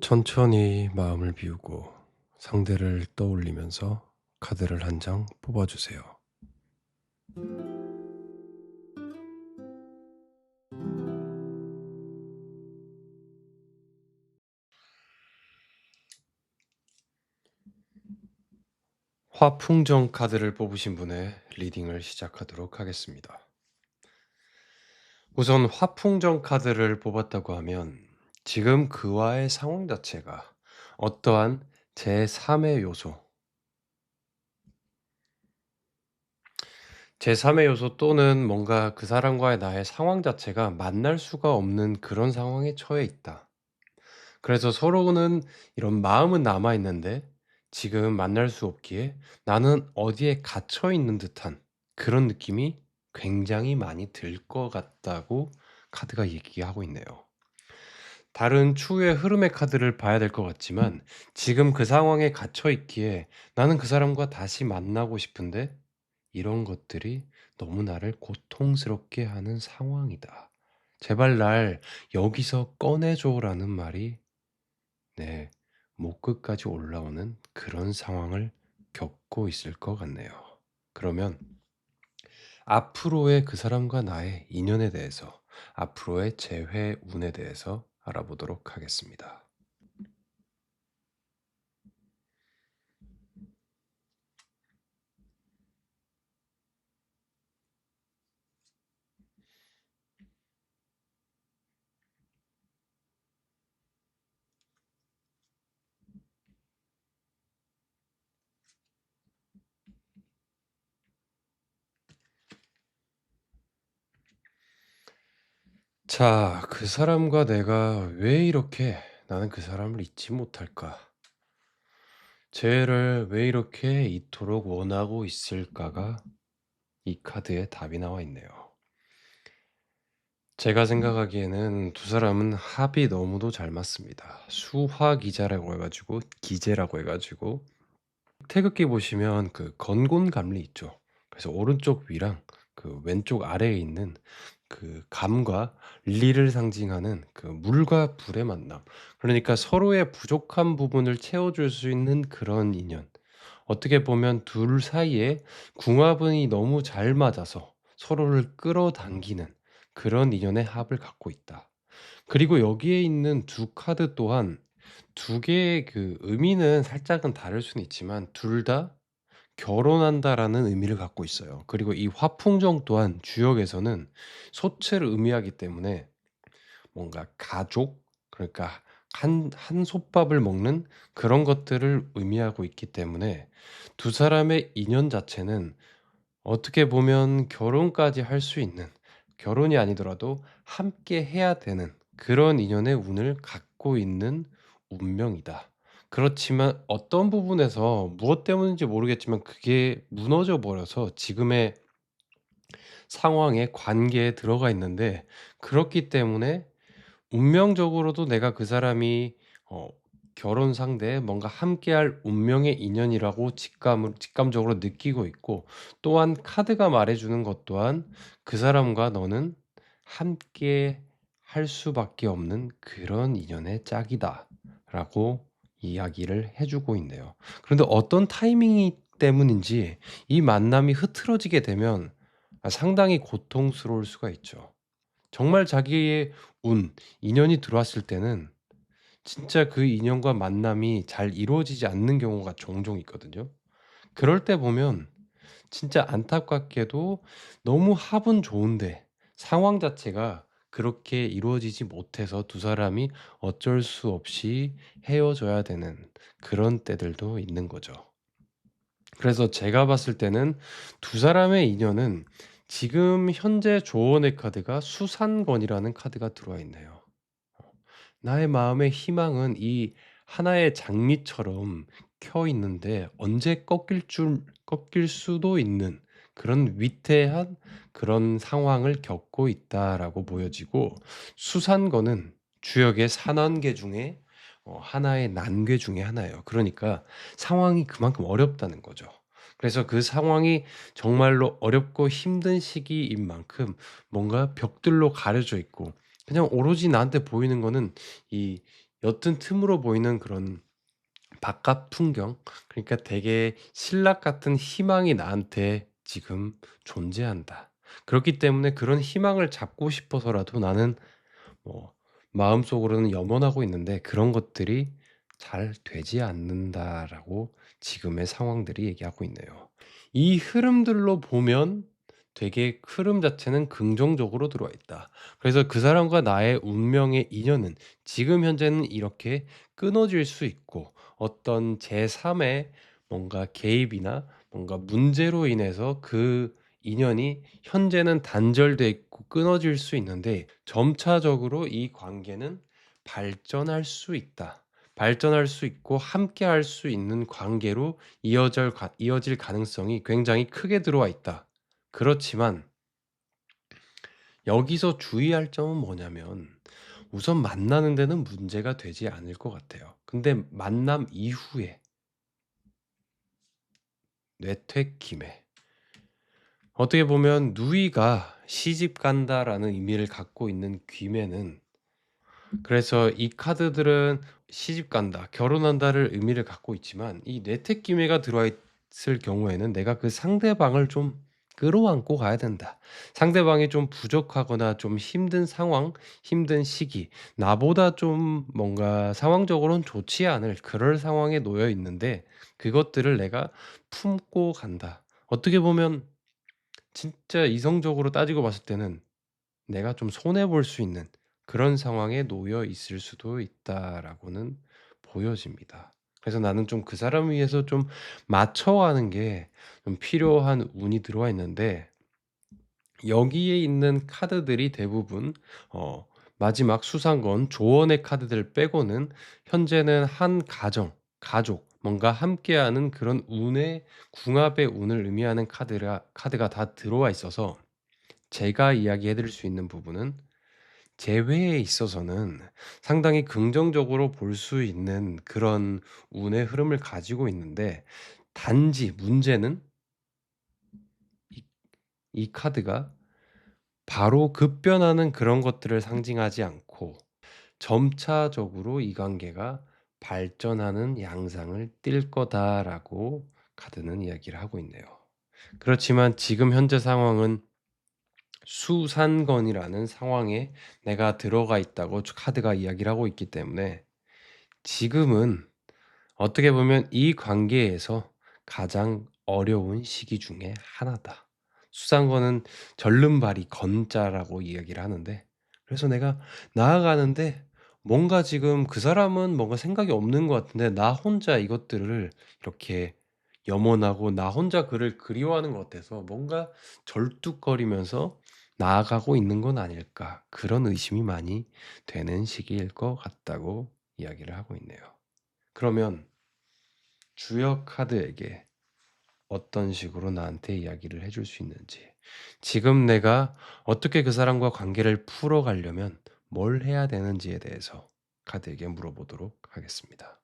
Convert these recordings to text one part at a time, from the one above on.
천천히 마음을 비우고 상대를 떠올리면서 카드를 한 장 뽑아주세요. 화풍정 카드를 뽑으신 분의 리딩을 시작하도록 하겠습니다. 우선 화풍정 카드를 뽑았다고 하면 지금 그와의 상황 자체가 어떠한 제3의 요소, 제3의 요소 또는 뭔가 그 사람과의 나의 상황 자체가 만날 수가 없는 그런 상황에 처해 있다. 그래서 서로는 이런 마음은 남아 있는데 지금 만날 수 없기에 나는 어디에 갇혀 있는 듯한 그런 느낌이 굉장히 많이 들 것 같다고 카드가 얘기하고 있네요. 다른 추후의 흐름의 카드를 봐야 될 것 같지만 지금 그 상황에 갇혀 있기에 나는 그 사람과 다시 만나고 싶은데 이런 것들이 너무 나를 고통스럽게 하는 상황이다. 제발 날 여기서 꺼내줘라는 말이 네, 목 끝까지 올라오는 그런 상황을 겪고 있을 것 같네요. 그러면 앞으로의 그 사람과 나의 인연에 대해서, 앞으로의 재회 운에 대해서 알아보도록 하겠습니다. 자, 그 사람과 내가 왜 이렇게 나는 그 사람을 잊지 못할까? 쟤를 왜 이렇게 이토록 원하고 있을까가 이 카드에 답이 나와 있네요. 제가 생각하기에는 두 사람은 합이 너무도 잘 맞습니다. 수화기자라고 해가지고 기재라고 해가지고 태극기 보시면 그 건곤감리 있죠. 그래서 오른쪽 위랑 그 왼쪽 아래에 있는 그 감과 리를 상징하는 그 물과 불의 만남. 그러니까 서로의 부족한 부분을 채워줄 수 있는 그런 인연. 어떻게 보면 둘 사이에 궁합이 너무 잘 맞아서 서로를 끌어당기는 그런 인연의 합을 갖고 있다. 그리고 여기에 있는 두 카드 또한 두 개의 그 의미는 살짝은 다를 수는 있지만 둘 다 결혼한다라는 의미를 갖고 있어요. 그리고 이 화풍정 또한 주역에서는 소체를 의미하기 때문에 뭔가 가족 그러니까 한 솥밥을 먹는 그런 것들을 의미하고 있기 때문에 두 사람의 인연 자체는 어떻게 보면 결혼까지 할 수 있는 결혼이 아니더라도 함께 해야 되는 그런 인연의 운을 갖고 있는 운명이다. 그렇지만 어떤 부분에서 무엇 때문인지 모르겠지만 그게 무너져 버려서 지금의 상황에 관계에 들어가 있는데 그렇기 때문에 운명적으로도 내가 그 사람이 어 결혼 상대 뭔가 함께할 운명의 인연이라고 직감적으로 느끼고 있고 또한 카드가 말해 주는 것 또한 그 사람과 너는 함께 할 수밖에 없는 그런 인연의 짝이다라고 이야기를 해 주고 있네요. 그런데 어떤 타이밍이 때문인지 이 만남이 흐트러지게 되면 상당히 고통스러울 수가 있죠. 정말 자기의 인연이 들어왔을 때는 진짜 그 인연과 만남이 잘 이루어지지 않는 경우가 종종 있거든요. 그럴 때 보면 진짜 안타깝게도 너무 합은 좋은데 상황 자체가 그렇게 이루어지지 못해서 두 사람이 어쩔 수 없이 헤어져야 되는 그런 때들도 있는 거죠. 그래서 제가 봤을 때는 두 사람의 인연은 지금 현재 조언의 카드가 수산권이라는 카드가 들어와 있네요. 나의 마음의 희망은 이 하나의 장미처럼 켜 있는데 언제 꺾일 수도 있는 그런 위태한 그런 상황을 겪고 있다라고 보여지고 수산거는 주역의 산안개 중에 하나의 난괴 중에 하나예요. 그러니까 상황이 그만큼 어렵다는 거죠. 그래서 그 상황이 정말로 어렵고 힘든 시기인 만큼 뭔가 벽들로 가려져 있고 그냥 오로지 나한테 보이는 거는 이 옅은 틈으로 보이는 그런 바깥 풍경, 그러니까 되게 신락 같은 희망이 나한테 지금 존재한다. 그렇기 때문에 그런 희망을 잡고 싶어서라도 나는 뭐 마음속으로는 염원하고 있는데 그런 것들이 잘 되지 않는다라고 지금의 상황들이 얘기하고 있네요. 이 흐름들로 보면 되게 흐름 자체는 긍정적으로 들어와 있다. 그래서 그 사람과 나의 운명의 인연은 지금 현재는 이렇게 끊어질 수 있고 어떤 제3의 뭔가 개입이나 뭔가 문제로 인해서 그 인연이 현재는 단절돼 있고 끊어질 수 있는데 점차적으로 이 관계는 발전할 수 있다. 발전할 수 있고 함께할 수 있는 관계로 이어질 가능성이 굉장히 크게 들어와 있다. 그렇지만 여기서 주의할 점은 뭐냐면 우선 만나는 데는 문제가 되지 않을 것 같아요. 근데 만남 이후에 뇌퇴김에 어떻게 보면 누이가 시집간다라는 의미를 갖고 있는 김에는 그래서 이 카드들은 시집간다, 결혼한다를 의미를 갖고 있지만 이 뇌택기매가 들어와 있을 경우에는 내가 그 상대방을 좀 끌어안고 가야 된다. 상대방이 좀 부족하거나 좀 힘든 상황, 힘든 시기, 나보다 좀 뭔가 상황적으로는 좋지 않을 그럴 상황에 놓여 있는데 그것들을 내가 품고 간다. 어떻게 보면 진짜 이성적으로 따지고 봤을 때는 내가 좀 손해 볼 수 있는 그런 상황에 놓여 있을 수도 있다라고는 보여집니다. 그래서 나는 좀 그 사람을 위해서 좀 맞춰가는 게 좀 필요한 운이 들어와 있는데 여기에 있는 카드들이 대부분 마지막 수상권 조언의 카드들 빼고는 현재는 한 가정, 가족, 뭔가 함께하는 그런 운의 궁합의 운을 의미하는 카드가 다 들어와 있어서 제가 이야기해 드릴 수 있는 부분은 재회에 있어서는 상당히 긍정적으로 볼 수 있는 그런 운의 흐름을 가지고 있는데 단지 문제는 이 이 카드가 바로 급변하는 그런 것들을 상징하지 않고 점차적으로 이 관계가 발전하는 양상을 띌 거다라고 카드는 이야기를 하고 있네요. 그렇지만 지금 현재 상황은 수산건이라는 상황에 내가 들어가 있다고 카드가 이야기를 하고 있기 때문에 지금은 어떻게 보면 이 관계에서 가장 어려운 시기 중에 하나다. 수상건은 절름발이 건자라고 이야기를 하는데 그래서 내가 나아가는데 뭔가 지금 그 사람은 뭔가 생각이 없는 것 같은데 나 혼자 이것들을 이렇게 염원하고 나 혼자 그를 그리워하는 것 같아서 뭔가 절뚝거리면서 나아가고 있는 건 아닐까. 그런 의심이 많이 되는 시기일 것 같다고 이야기를 하고 있네요. 그러면 주역 카드에게 어떤 식으로 나한테 이야기를 해줄 수 있는지, 지금 내가 어떻게 그 사람과 관계를 풀어가려면 뭘 해야 되는지에 대해서 카드에게 물어보도록 하겠습니다.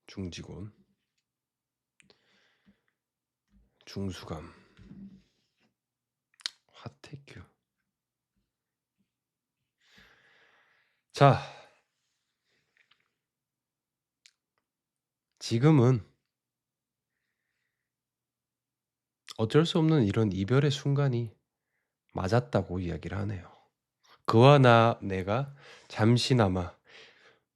중지곤, 중수감, 화태규. 자, 지금은 어쩔 수 없는 이런 이별의 순간이 맞았다고 이야기를 하네요. 그와 내가 잠시나마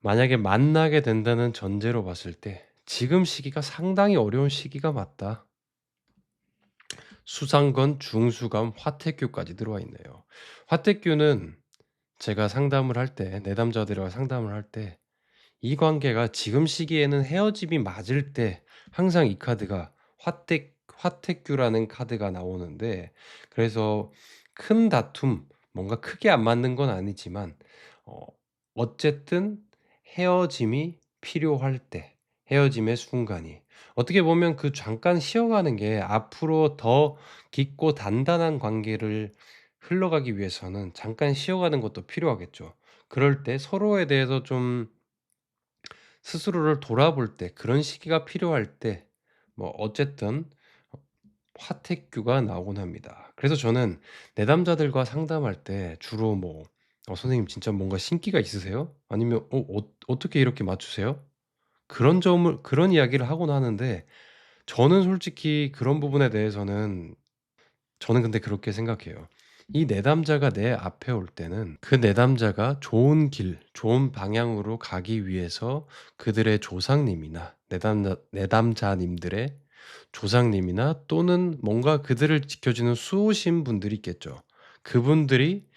만약에 만나게 된다는 전제로 봤을 때 지금 시기가 상당히 어려운 시기가 맞다. 수상건, 중수감, 화택규까지 들어와 있네요. 화택규는 제가 상담을 할 때 내담자들과 상담을 할 때 이 관계가 지금 시기에는 헤어짐이 맞을 때 항상 이 카드가 화택규라는 카드가 나오는데, 그래서 큰 다툼, 뭔가 크게 안 맞는 건 아니지만 어 어쨌든 헤어짐이 필요할 때, 헤어짐의 순간이 어떻게 보면 그 잠깐 쉬어가는 게 앞으로 더 깊고 단단한 관계를 흘러가기 위해서는 잠깐 쉬어가는 것도 필요하겠죠. 그럴 때 서로에 대해서 좀 스스로를 돌아볼 때, 그런 시기가 필요할 때 뭐 어쨌든 어 화택규가 나오곤 합니다. 그래서 저는 내담자들과 상담할 때 주로 뭐 선생님 진짜 뭔가 신기가 있으세요?" 아니면 어떻게 이렇게 맞추세요?" 그런 이야기를 하곤 하는데, 저는 솔직히 그런 부분에 대해서는 저는 근데 그렇게 생각해요. 이 내담자가 내 앞에 올 때는 그 내담자가 좋은 길, 좋은 방향으로 가기 위해서 그들의 조상님이나 내담자님들의 조상님이나 또는 뭔가 그들을 지켜주는 수호신 분들이 있겠죠. 그분들이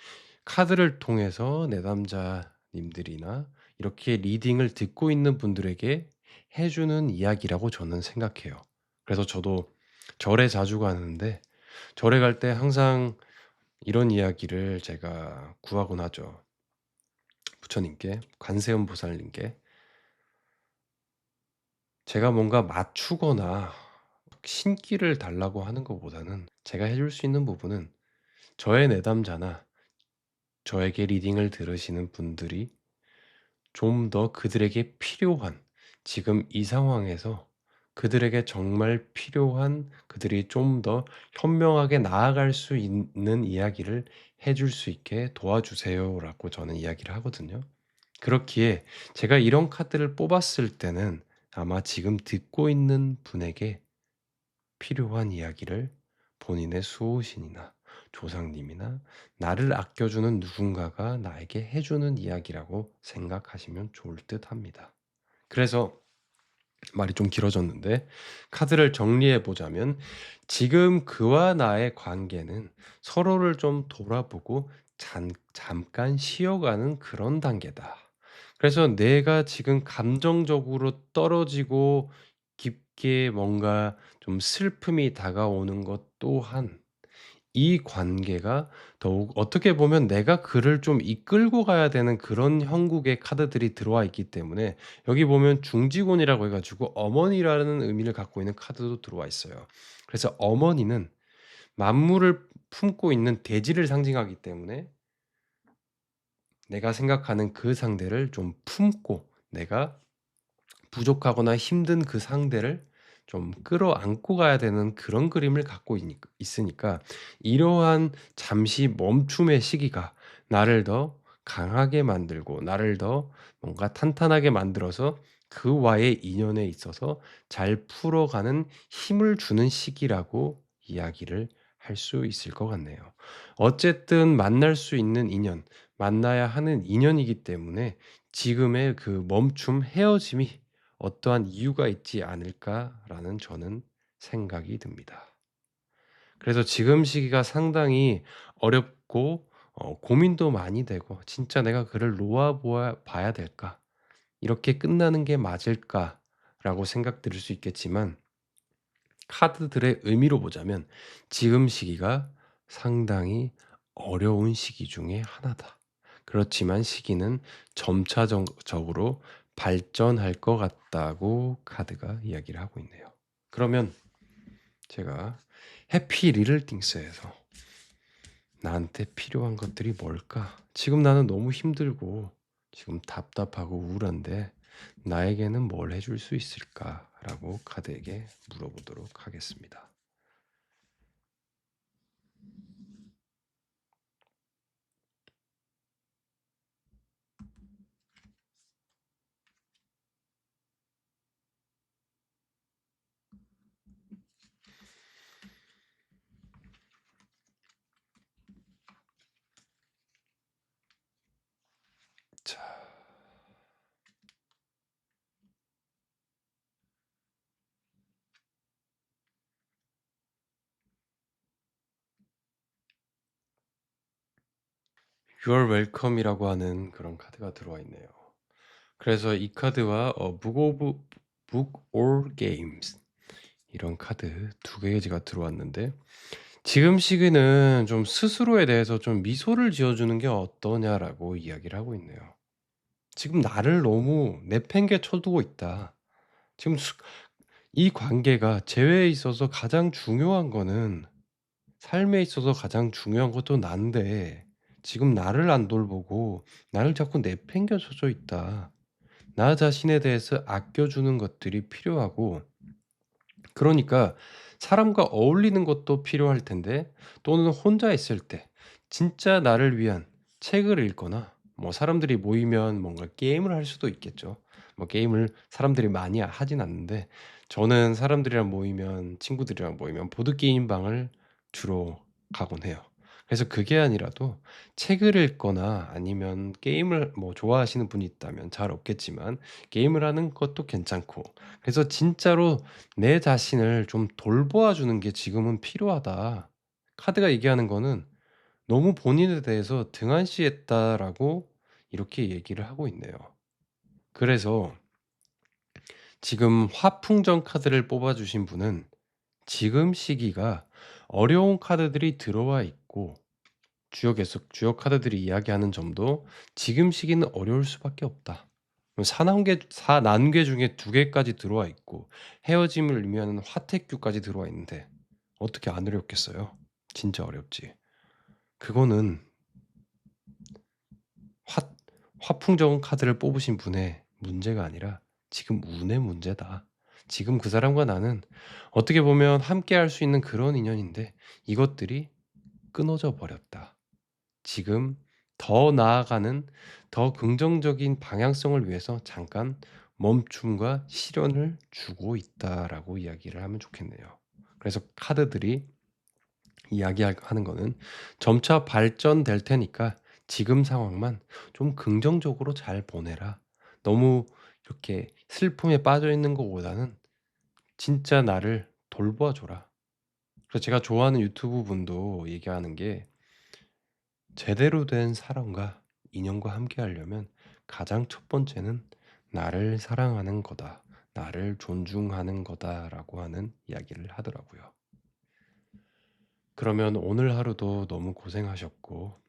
카드를 통해서 내담자님들이나 이렇게 리딩을 듣고 있는 분들에게 해 주는 이야기라고 저는 생각해요. 그래서 저도 절에 자주 가는데, 절에 갈 때 항상 이런 이야기를 제가 구하곤 하죠. 부처님께, 관세음 보살님께 제가 뭔가 맞추거나 신기를 달라고 하는 것보다는 제가 해줄 수 있는 부분은 저의 내담자나 저에게 리딩을 들으시는 분들이 좀 더 그들에게 필요한, 지금 이 상황에서 그들에게 정말 필요한, 그들이 좀 더 현명하게 나아갈 수 있는 이야기를 해줄 수 있게 도와주세요라고 저는 이야기를 하거든요. 그렇기에 제가 이런 카드를 뽑았을 때는 아마 지금 듣고 있는 분에게 필요한 이야기를 본인의 수호신이나 조상님이나 나를 아껴주는 누군가가 나에게 해주는 이야기라고 생각하시면 좋을 듯 합니다. 그래서 말이 좀 길어졌는데 카드를 정리해 보자면, 지금 그와 나의 관계는 서로를 좀 돌아보고 잠깐 쉬어가는 그런 단계다. 그래서 내가 지금 감정적으로 떨어지고 깊게 뭔가 좀 슬픔이 다가오는 것 또한 이 관계가 더욱 어떻게 보면 내가 그를 좀 이끌고 가야 되는 그런 형국의 카드들이 들어와 있기 때문에, 여기 보면 중지곤이라고 해 가지고 어머니라는 의미를 갖고 있는 카드도 들어와 있어요. 그래서 어머니는 만물을 품고 있는 대지를 상징하기 때문에 내가 생각하는 그 상대를 좀 품고, 내가 부족하거나 힘든 그 상대를 좀 끌어안고 가야 되는 그런 그림을 갖고 있으니까, 이러한 잠시 멈춤의 시기가 나를 더 강하게 만들고 나를 더 뭔가 탄탄하게 만들어서 그와의 인연에 있어서 잘 풀어가는 힘을 주는 시기라고 이야기를 할 수 있을 것 같네요. 어쨌든 만날 수 있는 인연, 만나야 하는 인연이기 때문에 지금의 그 멈춤, 헤어짐이 '어떠한 이유가 있지 않을까.'라는 저는 생각이 듭니다. 그래서 지금 시기가 상당히 어렵고 고민도 많이 되고 '진짜 내가 그를 놓아 보아 봐야 될까? 이렇게 끝나는 게 맞을까?'라고 생각 들을 수 있겠지만, 카드들의 의미로 보자면 지금 시기가 상당히 어려운 시기 중에 하나다. 그렇지만 시기는 점차적으로 발전할 것 같다고 카드가 이야기를 하고 있네요. 그러면 제가 해피 리틀띵스에서 나한테 필요한 것들이 뭘까? 지금 나는 너무 힘들고 지금 답답하고 우울한데 나에게는 뭘 해줄 수 있을까?라고 카드에게 물어보도록 하겠습니다. 자, You're welcome이라고 하는 그런 카드가 들어와 있네요. 그래서 이 카드와 Book or Games 이런 카드 두 개지가 들어왔는데 지금 시기는 좀 스스로에 대해서 좀 미소를 지어 주는 게 어떠냐라고 이야기를 하고 있네요. 지금 나를 너무 내팽개 쳐두고 있다. 지금 이 관계가 재회에 있어서 가장 중요한 거는 삶에 있어서 가장 중요한 것도 난데 지금 나를 안 돌보고 나를 자꾸 내팽개쳐져 있다. 나 자신에 대해서 아껴주는 것들이 필요하고 그러니까 사람과 어울리는 것도 필요할 텐데 또는 혼자 있을 때 진짜 나를 위한 책을 읽거나 뭐 사람들이 모이면 뭔가 게임을 할 수도 있겠죠. 뭐 게임을 사람들이 많이 하진 않는데 저는 사람들이랑 모이면 친구들이랑 모이면 보드게임 방을 주로 가곤 해요. 그래서 그게 아니라도 책을 읽거나 아니면 게임을 뭐 좋아하시는 분이 있다면 잘 없겠지만 게임을 하는 것도 괜찮고 그래서 진짜로 내 자신을 좀 돌보아 주는 게 지금은 필요하다. 카드가 얘기하는 거는 "너무 본인에 대해서 등한시했다."라고 이렇게 얘기를 하고 있네요. 그래서 지금 화풍정 카드를 뽑아 주신 분은 지금 시기가 어려운 카드들이 들어와 있고 주요 카드들이 이야기하는 점도 "지금 시기는 어려울 수밖에 없다." 사난계 중에 두 개까지 들어와 있고 헤어짐을 의미하는 화택규까지 들어와 있는데 어떻게 안 어렵겠어요? 진짜 어렵지. 그거는 화 화풍정 카드를 뽑으신 분의 문제가 아니라 지금 운의 문제다. 지금 그 사람과 나는 어떻게 보면 함께할 수 있는 그런 인연인데 이것들이 끊어져 버렸다. 지금 더 나아가는 더 긍정적인 방향성을 위해서 잠깐 멈춤과 시련을 주고 있다라고 이야기를 하면 좋겠네요. 그래서 카드들이 하는 거는 점차 발전될 테니까 지금 상황만 좀 긍정적으로 잘 보내라. 너무 이렇게 슬픔에 빠져 있는 것보다는 진짜 나를 돌봐 줘라. 그래서 제가 좋아하는 유튜브 분도 얘기하는 게 제대로 된 사람과 인연과 함께 하려면 가장 첫 번째는 나를 사랑하는 거다. 나를 존중하는 거다라고 하는 이야기를 하더라고요. 그러면 오늘 하루도 너무 고생하셨고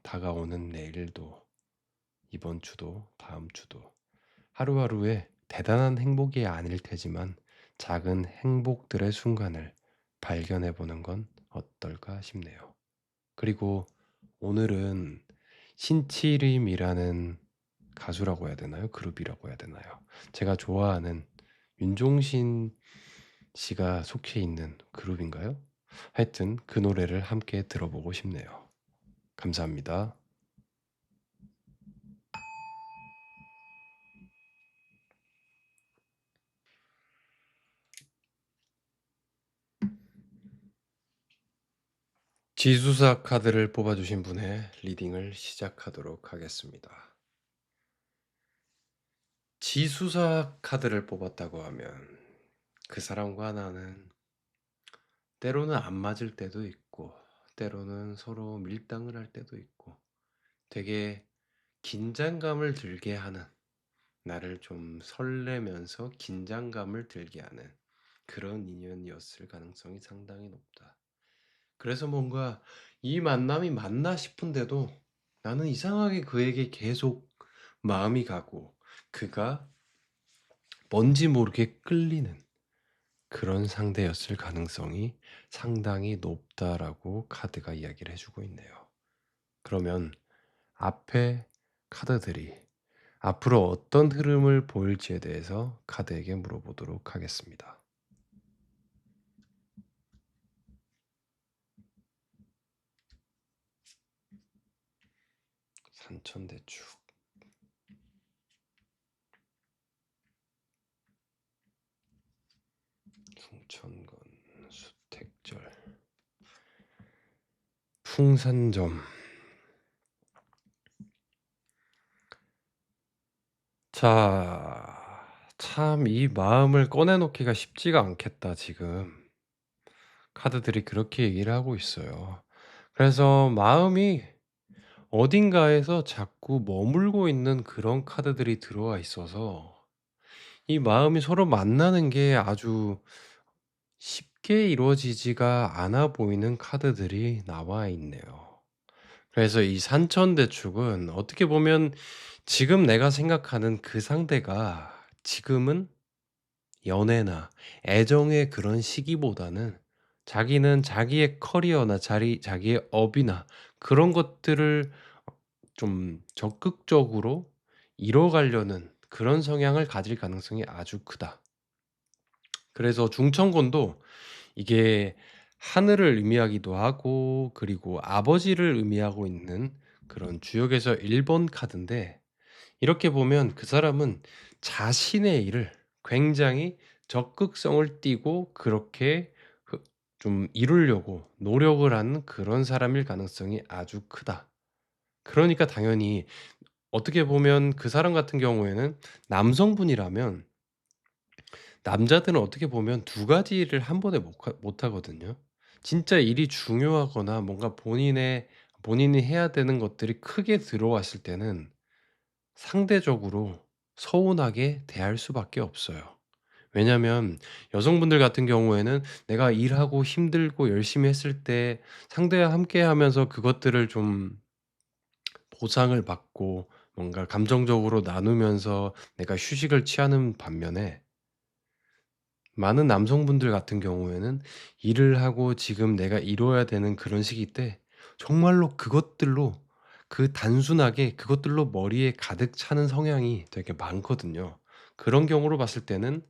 다가오는 내일도 이번 주도 다음 주도 하루하루에 대단한 행복이 아닐 테지만 작은 행복들의 순간을 발견해 보는 건 어떨까 싶네요. 그리고 오늘은 신치림이라는 가수라고 해야 되나요? 그룹이라고 해야 되나요? 제가 좋아하는 윤종신 씨가 속해 있는 그룹인가요? 하여튼 그 노래를 함께 들어보고 싶네요. 감사합니다. 지수사 카드를 뽑아주신 분의 리딩을 시작하도록 하겠습니다. 지수사 카드를 뽑았다고 하면 그 사람과 나는 때로는 안 맞을 때도 있고 때로는 서로 밀당을 할 때도 있고 되게 긴장감을 들게 하는 나를 좀 설레면서 긴장감을 들게 하는 그런 인연이었을 가능성이 상당히 높다. 그래서 뭔가 이 만남이 맞나 싶은데도 나는 이상하게 그에게 계속 마음이 가고 그가 뭔지 모르게 끌리는 그런 상대였을 가능성이 상당히 높다라고 카드가 이야기를 해주고 있네요. 그러면 앞에 카드들이 앞으로 어떤 흐름을 보일지에 대해서 카드에게 물어보도록 하겠습니다. 산천대축, 충천건, 수택절, 풍산점. 자, 참 이 마음을 꺼내놓기가 쉽지가 않겠다, 지금. 카드들이 그렇게 얘기를 하고 있어요. 그래서 마음이 어딘가에서 자꾸 머물고 있는 그런 카드들이 들어와 있어서 이 마음이 서로 만나는 게 아주 쉽게 이루어지지가 않아 보이는 카드들이 나와 있네요. 그래서 이 산천대축은 어떻게 보면 지금 내가 생각하는 그 상대가 지금은 연애나 애정의 그런 시기보다는 자기는 자기의 커리어나 자기의 업이나 그런 것들을 좀 적극적으로 이뤄가려는 그런 성향을 가질 가능성이 아주 크다. 그래서 중천곤도 이게 하늘을 의미하기도 하고 그리고 아버지를 의미하고 있는 그런 주역에서 1번 카드인데, 이렇게 보면 그 사람은 자신의 일을 굉장히 적극성을 띠고 그렇게 좀 이루려고 노력을 하는 그런 사람일 가능성이 아주 크다. 그러니까 당연히 어떻게 보면 그 사람 같은 경우에는 남성분이라면, 남자들은 어떻게 보면 두 가지 일을 한 번에 못 하거든요. 진짜 일이 중요하거나 뭔가 본인이 해야 되는 것들이 크게 들어왔을 때는 상대적으로 서운하게 대할 수밖에 없어요. 왜냐면 여성분들 같은 경우에는 내가 일하고 힘들고 열심히 했을 때 상대와 함께 하면서 그것들을 좀 보상을 받고 뭔가 감정적으로 나누면서 내가 휴식을 취하는 반면에, 많은 남성분들 같은 경우에는 일을 하고 지금 내가 이뤄야 되는 그런 시기 때 정말로 단순하게 그것들로 머리에 가득 차는 성향이 되게 많거든요. 그런 경우로 봤을 때는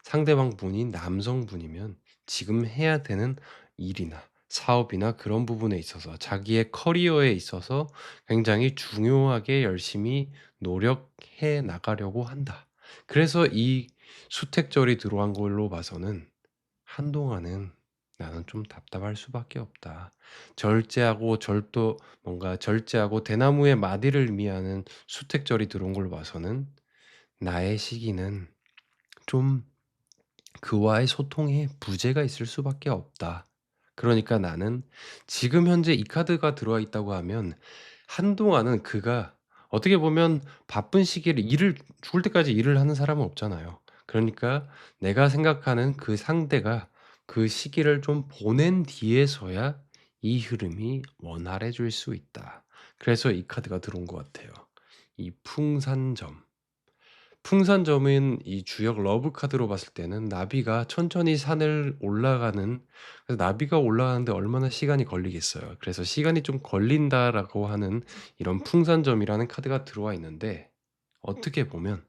상대방 분이 남성분이면 지금 해야 되는 일이나 사업이나 그런 부분에 있어서 자기의 커리어에 있어서 굉장히 중요하게 열심히 노력해 나가려고 한다. 그래서 이 수택절이 들어간 걸로 봐서는 한동안은 '나는 좀 답답할 수밖에 없다.' 절제하고 대나무의 마디를 의미하는 수택절이 들어온 걸로 봐서는 '나의 시기는 좀 그와의 소통에 부재가 있을 수밖에 없다. 그러니까 나는' 지금 현재 이 카드가 들어와 있다고 하면 한동안은 그가 어떻게 보면 바쁜 시기를 죽을 때까지 일을 하는 사람은 없잖아요. 그러니까 내가 생각하는 그 상대가 그 시기를 좀 보낸 뒤에서야 이 흐름이 원활해질 수 있다. 그래서 이 카드가 들어온 것 같아요. 이 풍산점. 풍산점은 이 주역 러브 카드로 봤을 때는 나비가 천천히 산을 올라가는, 그래서 나비가 올라가는데 얼마나 시간이 걸리겠어요. 그래서 '시간이 좀 걸린다.'라고 하는 이런 풍산점이라는 카드가 들어와 있는데, 어떻게 보면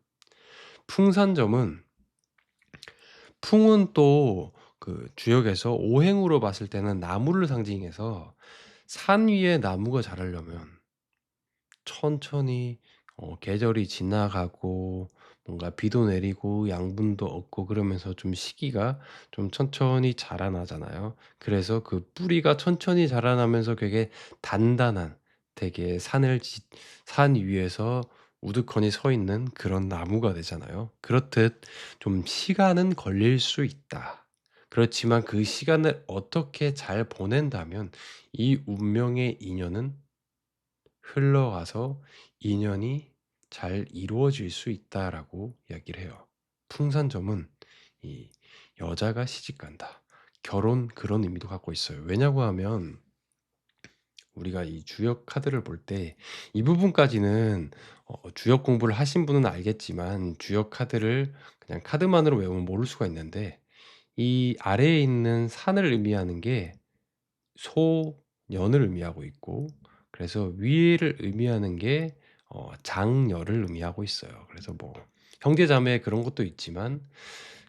풍산점은 풍은 또 그 주역에서 오행으로 봤을 때는 나무를 상징해서 산 위에 나무가 자라려면 천천히 계절이 지나가고 뭔가 비도 내리고 양분도 얻고 그러면서 좀 시기가 좀 천천히 자라나잖아요. 그래서 그 뿌리가 천천히 자라나면서 되게 단단한, 되게 산 위에서 우두커니 서 있는 그런 나무가 되잖아요. 그렇듯 좀 시간은 걸릴 수 있다. 그렇지만 그 시간을 어떻게 잘 보낸다면 이 운명의 인연은 흘러가서 인연이 잘 이루어질 수 있다라고 이야기를 해요. 풍산점은 이 여자가 시집간다, 결혼, 그런 의미도 갖고 있어요. 왜냐고 하면 우리가 이 주역 카드를 볼 때 이 부분까지는 주역 공부를 하신 분은 알겠지만 주역 카드를 그냥 카드만으로 외우면 모를 수가 있는데, 이 아래에 있는 산을 의미하는 게 소년을 의미하고 있고, 그래서 위를 의미하는 게 장녀를 의미하고 있어요. 그래서 뭐 형제 자매 그런 것도 있지만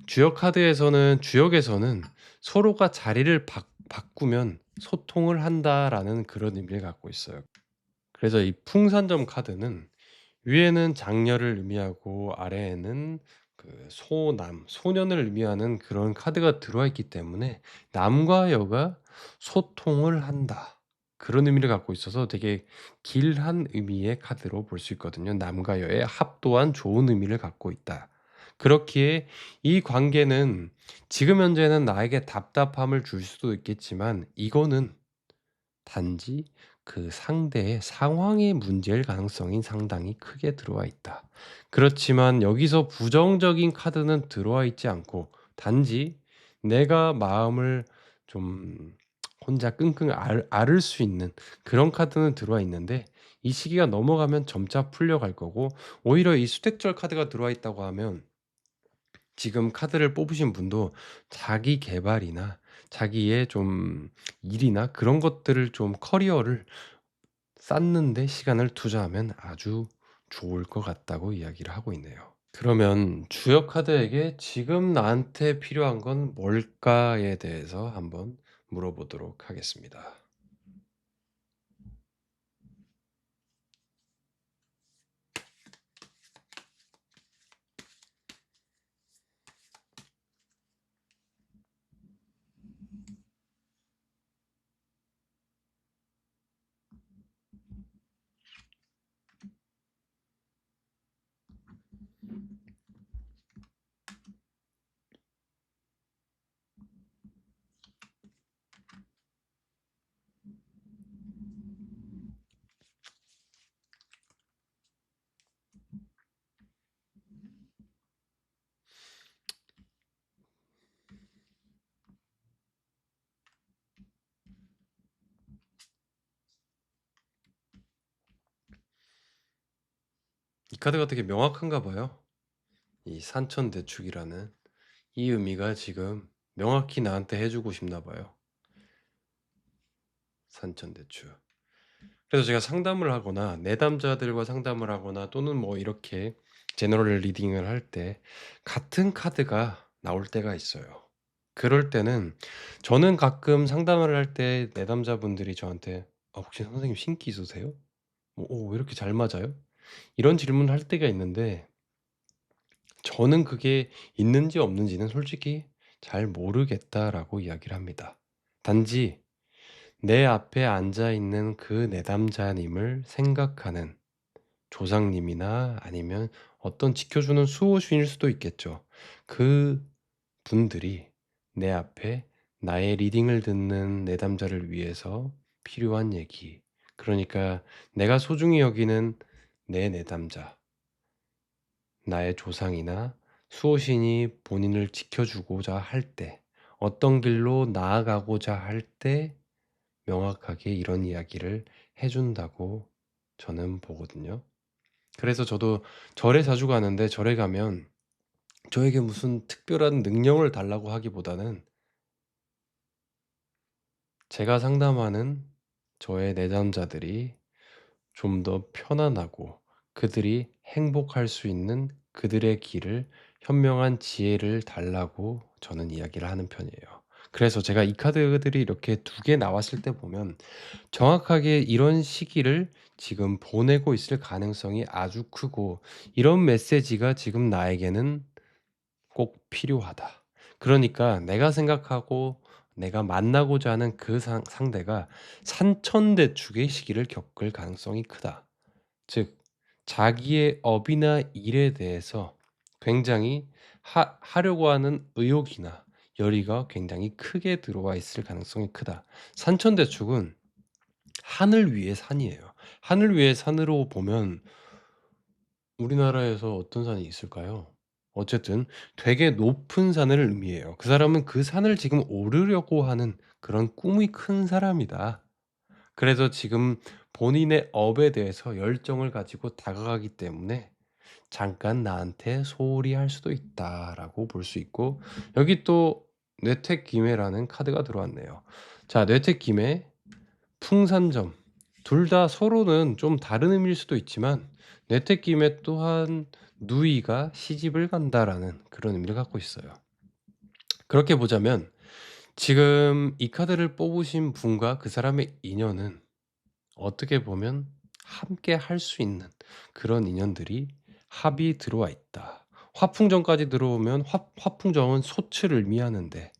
주역에서는 서로가 자리를 바꾸면 소통을 한다라는 그런 의미를 갖고 있어요. 그래서 이 풍산점 카드는 위에는 장녀를 의미하고 아래에는 그 소년을 의미하는 그런 카드가 들어와 있기 때문에 남과 여가 소통을 한다, 그런 의미를 갖고 있어서 되게 길한 의미의 카드로 볼 수 있거든요. 남과 여의 합도한 좋은 의미를 갖고 있다. 그렇기에 이 관계는 지금 현재는 나에게 답답함을 줄 수도 있겠지만 이거는 단지 그 상대의 상황의 문제일 가능성이 상당히 크게 들어와 있다. 그렇지만 여기서 부정적인 카드는 들어와 있지 않고 단지 내가 마음을 좀 혼자 끙끙 앓을 수 있는 그런 카드는 들어와 있는데 이 시기가 넘어가면 점차 풀려갈 거고 오히려 이 수택절 카드가 들어와 있다고 하면 지금 카드를 뽑으신 분도 자기 계발이나 자기의 좀 일이나 그런 것들을 좀 커리어를 쌓는 데 시간을 투자하면 아주 좋을 것 같다고 이야기를 하고 있네요. 그러면 주역 카드에게 지금 나한테 필요한 건 뭘까에 대해서 한번 물어보도록 하겠습니다. 이 카드가 되게 명확한가 봐요. 이 산천대축이라는 이 의미가 지금 명확히 나한테 해 주고 싶나 봐요. 산천대축. 그래서 제가 상담을 하거나 내담자들과 상담을 하거나 또는 뭐 이렇게 제너럴 리딩을 할 때 같은 카드가 나올 때가 있어요. 그럴 때는 저는 가끔 상담을 할 때 내담자분들이 저한테 "아 혹시 선생님 신기 있으세요? 왜 이렇게 잘 맞아요?" 이런 질문을 할 때가 있는데 저는 그게 있는지 없는지는 솔직히 "잘 모르겠다."라고 이야기를 합니다. 단지 내 앞에 앉아 있는 그 내담자님을 생각하는 조상님이나 아니면 어떤 지켜주는 수호신일 수도 있겠죠. 그분들이 내 앞에 나의 리딩을 듣는 내담자를 위해서 필요한 얘기, 그러니까 내가 소중히 여기는 내 내담자, 나의 조상이나 수호신이 본인을 지켜주고자 할 때, 어떤 길로 나아가고자 할 때 명확하게 이런 이야기를 해 준다고 저는 보거든요. 그래서 저도 절에 자주 가는데 절에 가면 저에게 무슨 특별한 능력을 달라고 하기보다는 제가 상담하는 저의 내담자들이 좀 더 편안하고 그들이 행복할 수 있는 그들의 길을 현명한 지혜를 달라고 저는 이야기를 하는 편이에요. 그래서 제가 이 카드들이 이렇게 두 개 나왔을 때 보면 정확하게 이런 시기를 지금 보내고 있을 가능성이 아주 크고 이런 메시지가 지금 나에게는 꼭 필요하다. 그러니까 내가 생각하고 내가 만나고자 하는 그 상대가 산천대축의 시기를 겪을 가능성이 크다. 즉 자기의 업이나 일에 대해서 굉장히 하려고 하는 의욕이나 열의가 굉장히 크게 들어와 있을 가능성이 크다. 산천대축은 하늘 위의 산이에요. 하늘 위의 산으로 보면 우리나라에서 어떤 산이 있을까요? 어쨌든 되게 높은 산을 의미해요. 그 사람은 그 산을 지금 오르려고 하는 그런 꿈이 큰 사람이다. 그래서 지금 본인의 업에 대해서 열정을 가지고 다가가기 때문에 잠깐 나한테 소홀히 할 수도 있다라고 볼 수 있고 여기 또 뇌택기매라는 카드가 들어왔네요. 자, 뇌택기매 풍산점 둘 다 서로는 좀 다른 의미일 수도 있지만 뇌택김에 또한 누이가 시집을 간다라는 그런 의미를 갖고 있어요. 그렇게 보자면 지금 이 카드를 뽑으신 분과 그 사람의 인연은 어떻게 보면 함께 할 수 있는 그런 인연들이 합이 들어와 있다. 화풍정까지 들어오면 화풍정은 소출을 의미하는데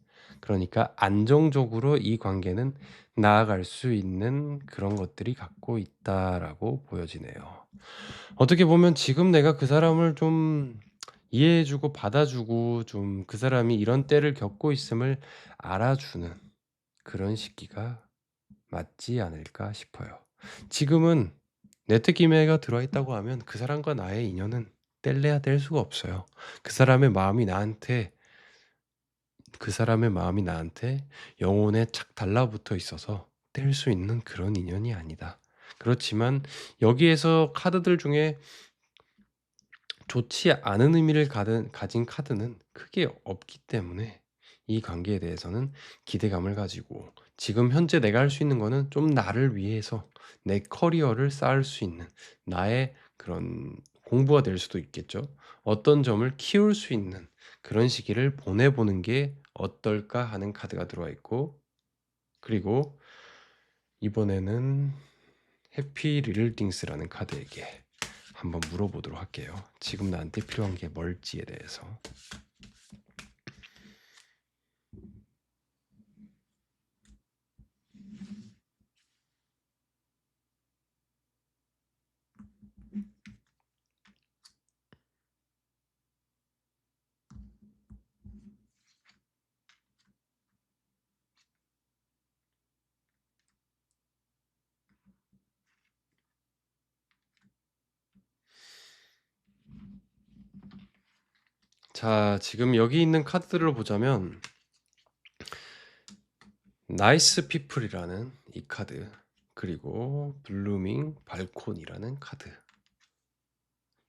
그러니까 안정적으로 이 관계는 나아갈 수 있는 그런 것들이 갖고 있다라고 보여지네요. 어떻게 보면 지금 내가 그 사람을 좀 이해해 주고 받아 주고 좀 그 사람이 이런 때를 겪고 있음을 알아주는 그런 시기가 맞지 않을까 싶어요. 지금은 내특기매가 들어와 있다고 하면 그 사람과 나의 인연은 뗄래야 뗄 수가 없어요. 그 사람의 마음이 나한테 그 사람의 마음이 나한테 영혼에 착 달라붙어 있어서 뗄 수 있는 그런 인연이 아니다. 그렇지만 여기에서 카드들 중에 좋지 않은 의미를 가진 카드는 크게 없기 때문에 이 관계에 대해서는 기대감을 가지고 지금 현재 내가 할 수 있는 거는 좀 나를 위해서 내 커리어를 쌓을 수 있는 나의 그런 공부가 될 수도 있겠죠. 어떤 점을 키울 수 있는 그런 시기를 보내보는 게 어떨까 하는 카드가 들어와 있고, 그리고 이번에는 해피 리틀 띵스라는 카드에게 한번 물어보도록 할게요. 지금 나한테 필요한 게 뭘지에 대해서. 자, 지금 여기 있는 카드들을 보자면 나이스 피플이라는 이 카드, 그리고 블루밍 발콘이라는 카드,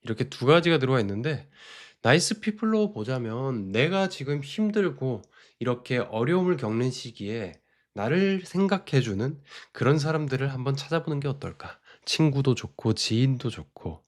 이렇게 두 가지가 들어와 있는데, 나이스 피플로 보자면 내가 지금 힘들고 이렇게 어려움을 겪는 시기에 나를 생각해 주는 그런 사람들을 한번 찾아보는 게 어떨까? 친구도 좋고 지인도 좋고,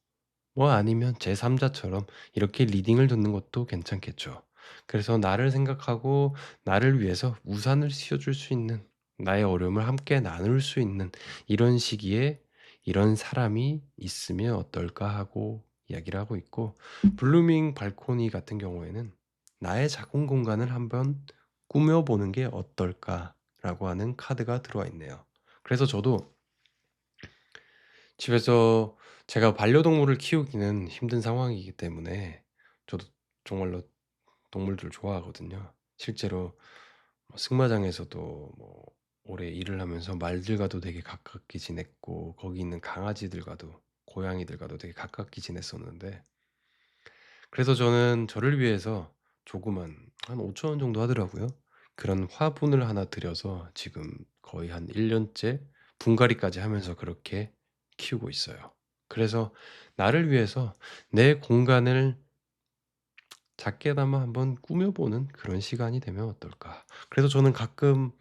뭐 아니면 제3자처럼 이렇게 리딩을 듣는 것도 괜찮겠죠. 그래서 나를 생각하고 나를 위해서 우산을 씌워줄 수 있는, 나의 어려움을 함께 나눌 수 있는 이런 시기에 이런 사람이 있으면 어떨까 하고 이야기를 하고 있고, 블루밍 발코니 같은 경우에는 나의 작은 공간을 한번 꾸며보는 게 어떨까라고 하는 카드가 들어와 있네요. 그래서 저도 집에서 제가 반려동물을 키우기는 힘든 상황이기 때문에 저도 정말로 동물들을 좋아하거든요. 실제로 뭐 승마장에서도 뭐 오래 일을 하면서 말들과도 되게 가깝게 지냈고, 거기 있는 강아지들과도 고양이들과도 되게 가깝게 지냈었는데, 그래서 저는 저를 위해서 조그만 한 5천 원 정도 하더라고요. 그런 화분을 하나 들여서 지금 거의 한 1 년째 분갈이까지 하면서 그렇게 키우고 있어요. 그래서 나를 위해서 내 공간을 작게나마 한번 꾸며 보는 그런 시간이 되면 어떨까. 그래서 저는 가끔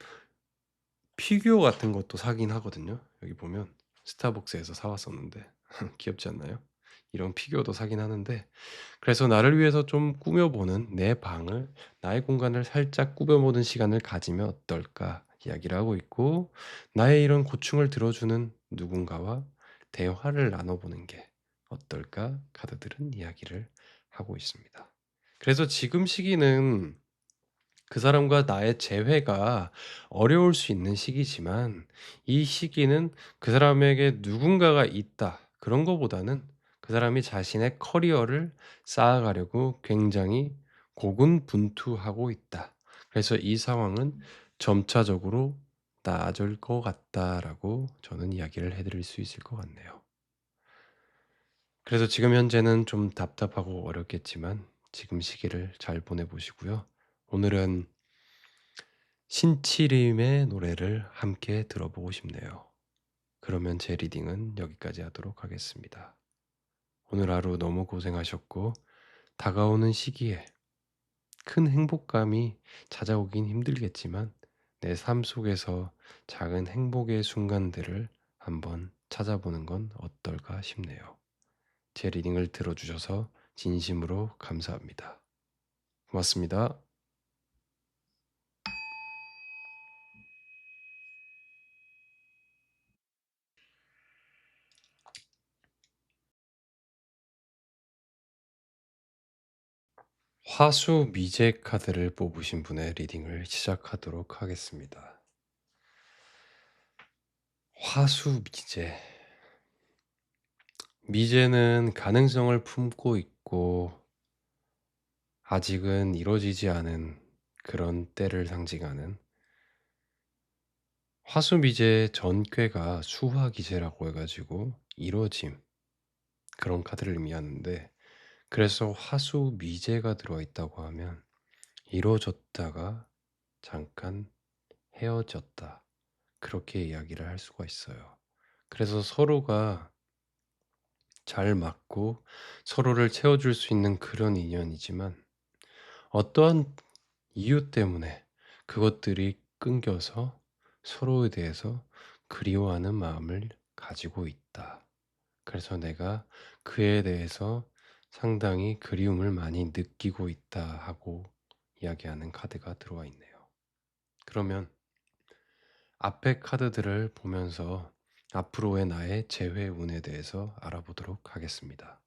피규어 같은 것도 사긴 하거든요. 여기 보면 스타벅스에서 사 왔었는데 귀엽지 않나요? 이런 피규어도 사긴 하는데, 그래서 나를 위해서 좀 꾸며보는 내 방을, 나의 공간을 살짝 꾸며보는 시간을 가지면 어떨까 이야기를 하고 있고, 나의 이런 고충을 들어주는 누군가와 대화를 나눠보는 게 어떨까 카드들은 이야기를 하고 있습니다. 그래서 지금 시기는 그 사람과 나의 재회가 어려울 수 있는 시기지만, 이 시기는 그 사람에게 누군가가 있다, 그런 거보다는 그 사람이 자신의 커리어를 쌓아가려고 굉장히 고군분투하고 있다. 그래서 이 상황은 점차적으로 나아질 것 같다라고 저는 이야기를 해드릴 수 있을 것 같네요. 그래서 지금 현재는 좀 답답하고 어렵겠지만 지금 시기를 잘 보내보시고요. 오늘은 신치림의 노래를 함께 들어보고 싶네요. 그러면 제 리딩은 여기까지 하도록 하겠습니다. 오늘 하루 너무 고생하셨고, 다가오는 시기에 큰 행복감이 찾아오긴 힘들겠지만 내 삶 속에서 작은 행복의 순간들을 한번 찾아보는 건 어떨까 싶네요. 제 리딩을 들어주셔서 진심으로 감사합니다. 고맙습니다. 화수 미제 카드를 뽑으신 분의 리딩을 시작하도록 하겠습니다. 화수 미제. 미제는 가능성을 품고 있고 아직은 이루어지지 않은 그런 때를 상징하는 화수미제 전괴가 수화기제라고 해 가지고 이루어짐, 그런 카드를 의미하는데, 그래서 화수미제가 들어가 있다고 하면 이루어졌다가 잠깐 헤어졌다, 그렇게 이야기를 할 수가 있어요. 그래서 서로가 잘 맞고 서로를 채워줄 수 있는 그런 인연이지만, 어떠한 이유 때문에 그것들이 끊겨서 서로에 대해서 그리워하는 마음을 가지고 있다. 그래서 내가 그에 대해서 상당히 그리움을 많이 느끼고 있다 하고 이야기하는 카드가 들어와 있네요. 그러면 앞의 카드들을 보면서 앞으로의 나의 재회 운에 대해서 알아보도록 하겠습니다.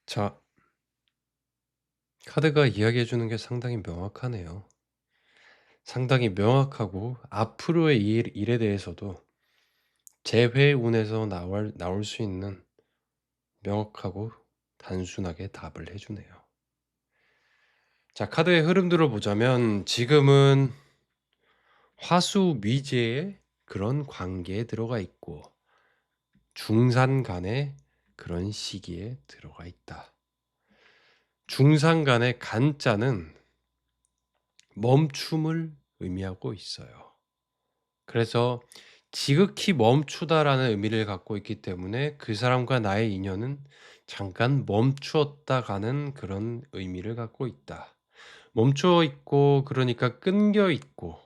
자, 카드가 이야기해 주는 게 상당히 명확하네요. 상당히 명확하고, 앞으로의 일에 대해서도 재회운에서 나올 수 있는 명확하고 단순하게 답을 해주네요. 자, 카드의 흐름들을 보자면 지금은 화수미제의 그런 관계에 들어가 있고, 중산 간의 그런 시기에 들어가 있다. 중산 간의 간자는 멈춤을 의미하고 있어요. 그래서 지극히 멈추다라는 의미를 갖고 있기 때문에 그 사람과 나의 인연은 잠깐 멈추었다 가는 그런 의미를 갖고 있다. 멈추어 있고, 그러니까 끊겨 있고,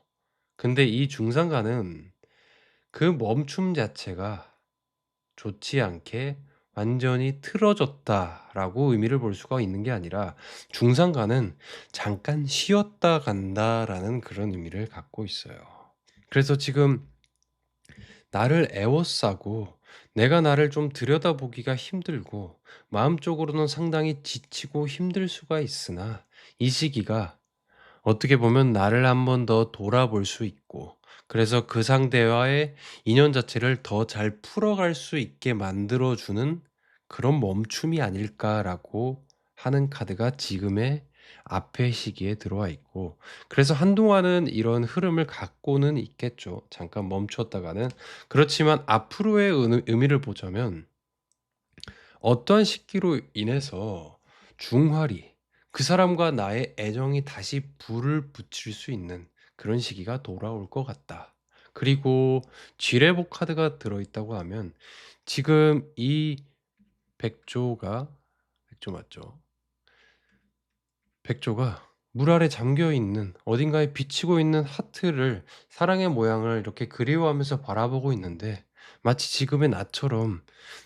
근데 이 중상간은 그 멈춤 자체가 좋지 않게 완전히 틀어졌다라고 의미를 볼 수가 있는 게 아니라, 중상간은 잠깐 쉬었다 간다라는 그런 의미를 갖고 있어요. 그래서 지금 나를 에워싸고 내가 나를 좀 들여다보기가 힘들고 마음적으로는 상당히 지치고 힘들 수가 있으나, 이 시기가 어떻게 보면 나를 한번 더 돌아볼 수 있고, 그래서 그 상대와의 인연 자체를 더 잘 풀어갈 수 있게 만들어주는 그런 멈춤이 아닐까라고 하는 카드가 지금의 앞의 시기에 들어와 있고, 그래서 한동안은 이런 흐름을 갖고는 있겠죠. 잠깐 멈췄다가는. 그렇지만 앞으로의 의미를 보자면, 어떠한 시기로 인해서 중활이, 그 사람과 나의 애정이 다시 불을 붙일 수 있는 그런 시기가 돌아올 것 같다. 그리고 지뢰복 카드가 들어있다고 하면, 지금 이 백조가, 백조 맞죠? 백조가 물 아래 잠겨 있는, 어딘가에 비치고 있는 하트를, 사랑의 모양을 이렇게 그리워하면서 바라보고 있는데, 마치 지금의 나처럼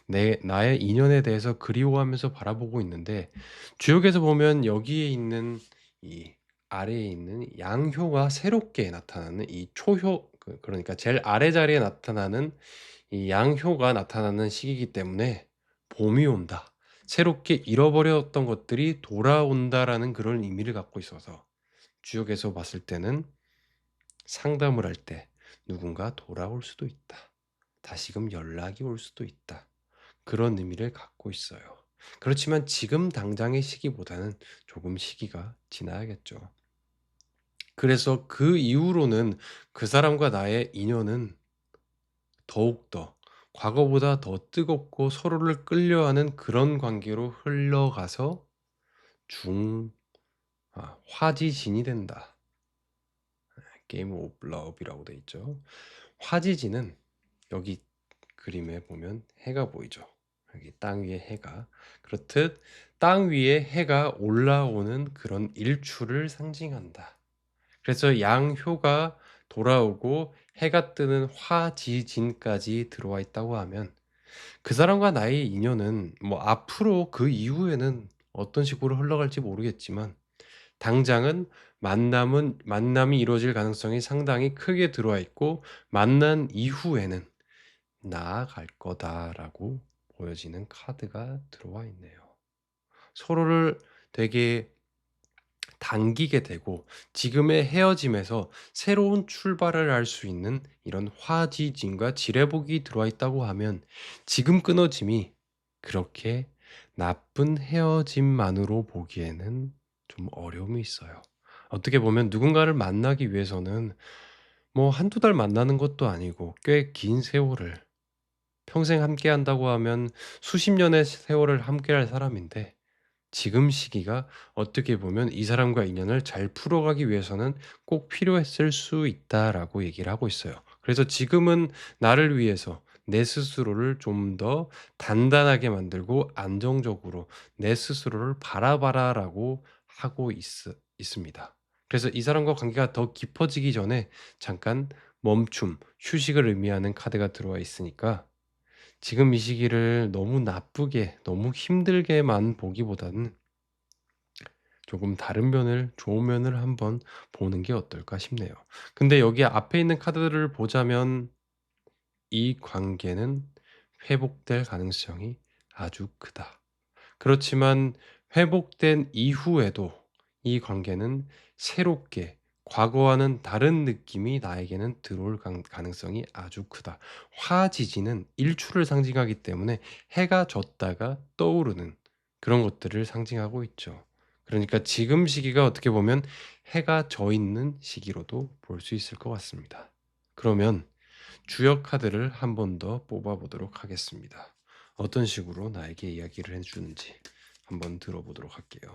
나의 인연에 대해서 그리워하면서 바라보고 있는데, 주역에서 보면 여기에 있는 이 아래에 있는 양효가 새롭게 나타나는 이 초효, 그러니까 제일 아래 자리에 나타나는 이 양효가 나타나는 시기이기 때문에 봄이 온다, 새롭게 잃어버렸던 것들이 돌아온다라는 그런 의미를 갖고 있어서, 주역에서 봤을 때는 상담을 할 때 누군가 돌아올 수도 있다, 다시금 연락이 올 수도 있다, 그런 의미를 갖고 있어요. 그렇지만 지금 당장의 시기보다는 조금 시기가 지나야겠죠. 그래서 그 이후로는 그 사람과 나의 인연은 더욱더 과거보다 더 뜨겁고 서로를 끌려하는 그런 관계로 흘러가서 중 화지진이 된다. 게임 오브 러브이라고 돼 있죠. 화지진은 여기 그림에 보면 해가 보이죠. 여기 땅 위에 해가, 그렇듯 땅 위에 해가 올라오는 그런 일출을 상징한다. 그래서 양효가 돌아오고 해가 뜨는 화지진까지 들어와 있다고 하면, 그 사람과 나의 인연은 뭐 앞으로 그 이후에는 어떤 식으로 흘러갈지 모르겠지만, 당장은 만남이 이루어질 가능성이 상당히 크게 들어와 있고, 만난 이후에는 나아갈 거다라고 보여지는 카드가 들어와 있네요. 서로를 되게 당기게 되고 지금의 헤어짐에서 새로운 출발을 할 수 있는 이런 화지짐과 지뢰복이 들어와 있다고 하면 지금 끊어짐이 그렇게 나쁜 헤어짐만으로 보기에는 좀 어려움이 있어요. 어떻게 보면 누군가를 만나기 위해서는 뭐 한두 달 만나는 것도 아니고 꽤 긴 세월을 평생 함께 한다고 하면 수십 년의 세월을 함께할 사람인데 지금 시기가 어떻게 보면 이 사람과 인연을 잘 풀어가기 위해서는 꼭 필요했을 수 있다라고 얘기를 하고 있어요. 그래서 지금은 나를 위해서 내 스스로를 좀 더 단단하게 만들고 안정적으로 내 스스로를 바라봐라라고 하고 있습니다. 그래서 이 사람과 관계가 더 깊어지기 전에 잠깐 멈춤, 휴식을 의미하는 카드가 들어와 있으니까 지금 이 시기를 너무 나쁘게, 너무 힘들게만 보기보다는 조금 다른 면을 좋은 면을 한번 보는 게 어떨까 싶네요. 근데 여기 앞에 있는 카드를 보자면 이 관계는 회복될 가능성이 아주 크다. 그렇지만 회복된 이후에도 이 관계는 새롭게 과거와는 다른 느낌이 나에게는 들어올 가능성이 아주 크다. 화지지는 일출을 상징하기 때문에 해가 졌다가 떠오르는 그런 것들을 상징하고 있죠. 그러니까 지금 시기가 어떻게 보면 해가 져 있는 시기로도 볼 수 있을 것 같습니다. 그러면 주역 카드를 한 번 더 뽑아 보도록 하겠습니다. 어떤 식으로 나에게 이야기를 해 주는지 한번 들어보도록 할게요.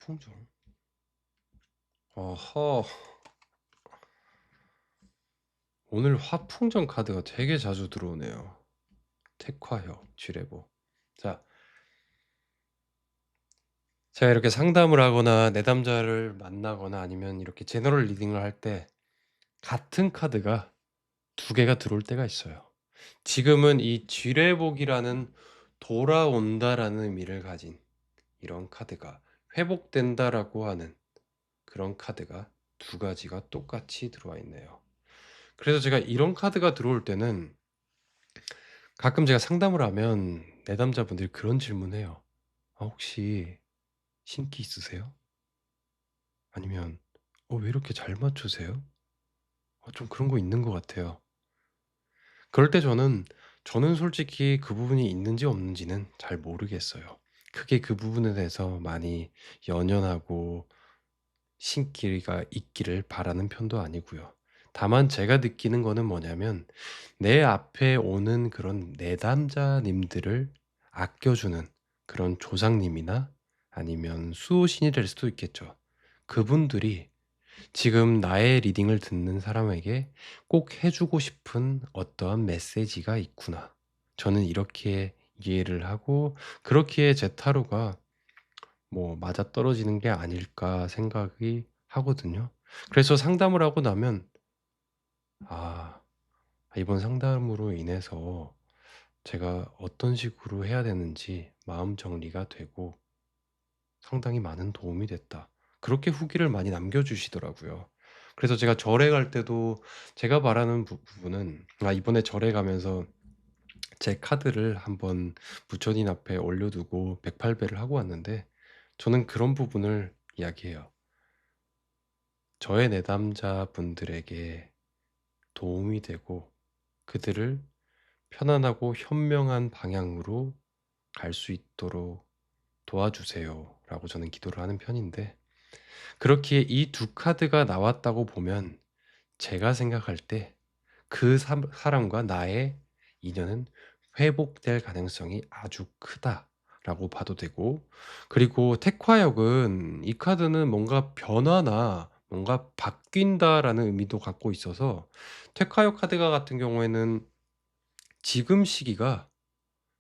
화풍정. 어허. 오늘 화풍정 카드가 되게 자주 들어오네요. 택화형, 쥐레보. 자, 제가 이렇게 상담을 하거나 내담자를 만나거나 아니면 이렇게 제너럴 리딩을 할 때 같은 카드가 두 개가 들어올 때가 있어요. 지금은 이 쥐레복이라는 돌아온다라는 의미를 가진 이런 카드가 회복된다라고 하는 그런 카드가 두 가지가 똑같이 들어와 있네요. 그래서 제가 이런 카드가 들어올 때는 가끔 제가 상담을 하면 내담자분들이 그런 질문해요. "아 혹시 신기 있으세요?" 아니면 왜 이렇게 잘 맞추세요?" 좀 그런 거 있는 것 같아요. 그럴 때 저는 솔직히 그 부분이 있는지 없는지는 잘 모르겠어요. 크게 그 부분에 대해서 많이 연연하고 신기가 있기를 바라는 편도 아니고요. 다만 제가 느끼는 거는 뭐냐면 내 앞에 오는 그런 내담자님들을 아껴주는 그런 조상님이나 아니면 수호신이 될 수도 있겠죠. 그분들이 지금 나의 리딩을 듣는 사람에게 꼭 해 주고 싶은 어떠한 메시지가 있구나. 저는 이렇게 이해를 하고 그렇기에 제 타로가 뭐 맞아떨어지는 게 아닐까 생각이 하거든요. 그래서 상담을 하고 나면 '아 이번 상담으로 인해서 제가 어떤 식으로 해야 되는지 마음 정리가 되고 상당히 많은 도움이 됐다.' 그렇게 후기를 많이 남겨 주시더라고요. 그래서 제가 절에 갈 때도 제가 바라는 부분은 이번에 절에 가면서 제 카드를 한번 부처님 앞에 올려 두고 108배를 하고 왔는데 저는 그런 부분을 이야기해요. 저의 내담자분들에게 도움이 되고 그들을 편안하고 현명한 방향으로 갈 수 있도록 도와주세요라고 저는 기도를 하는 편인데 그렇기에 이 두 카드가 나왔다고 보면 제가 생각할 때 그 사람과 나의 인연은 회복될 가능성이 아주 크다라고 봐도 되고 그리고 택화역은 이 카드는 뭔가 변화나 뭔가 바뀐다라는 의미도 갖고 있어서 테카요 카드가 같은 경우에는 지금 시기가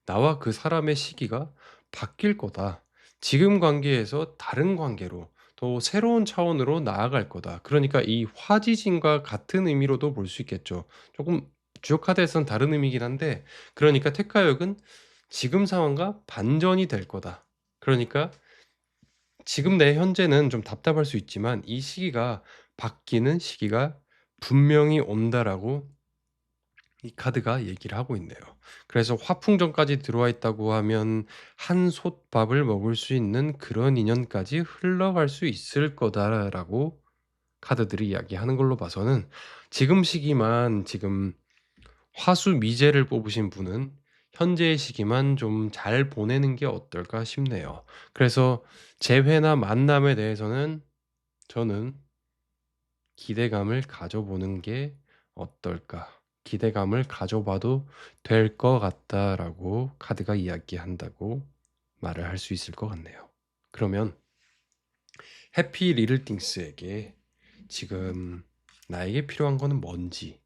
나와 그 사람의 시기가 바뀔 거다. 지금 관계에서 다른 관계로 더 새로운 차원으로 나아갈 거다. 그러니까 이 화지진과 같은 의미로도 볼 수 있겠죠. 조금 주요 카드에선 다른 의미긴 한데 그러니까 테카역은 지금 상황과 반전이 될 거다. 그러니까 지금 내 현재는 좀 답답할 수 있지만 이 시기가 바뀌는 시기가 분명히 온다라고 이 카드가 얘기를 하고 있네요. 그래서 화풍전까지 들어와 있다고 하면 한 솥밥을 먹을 수 있는 그런 인연까지 흘러갈 수 있을 거다라고 카드들이 이야기하는 걸로 봐서는 지금 시기만 지금 화수미제를 뽑으신 분은 현재의 시기만 좀 잘 보내는 게 어떨까 싶네요. 그래서 재회나 만남에 대해서는 저는 기대감을 가져보는 게 어떨까? 기대감을 가져봐도 될 것 같다라고 카드가 이야기한다고 말을 할 수 있을 것 같네요. 그러면 해피 리틀띵스에게 지금 나에게 필요한 거는 뭔지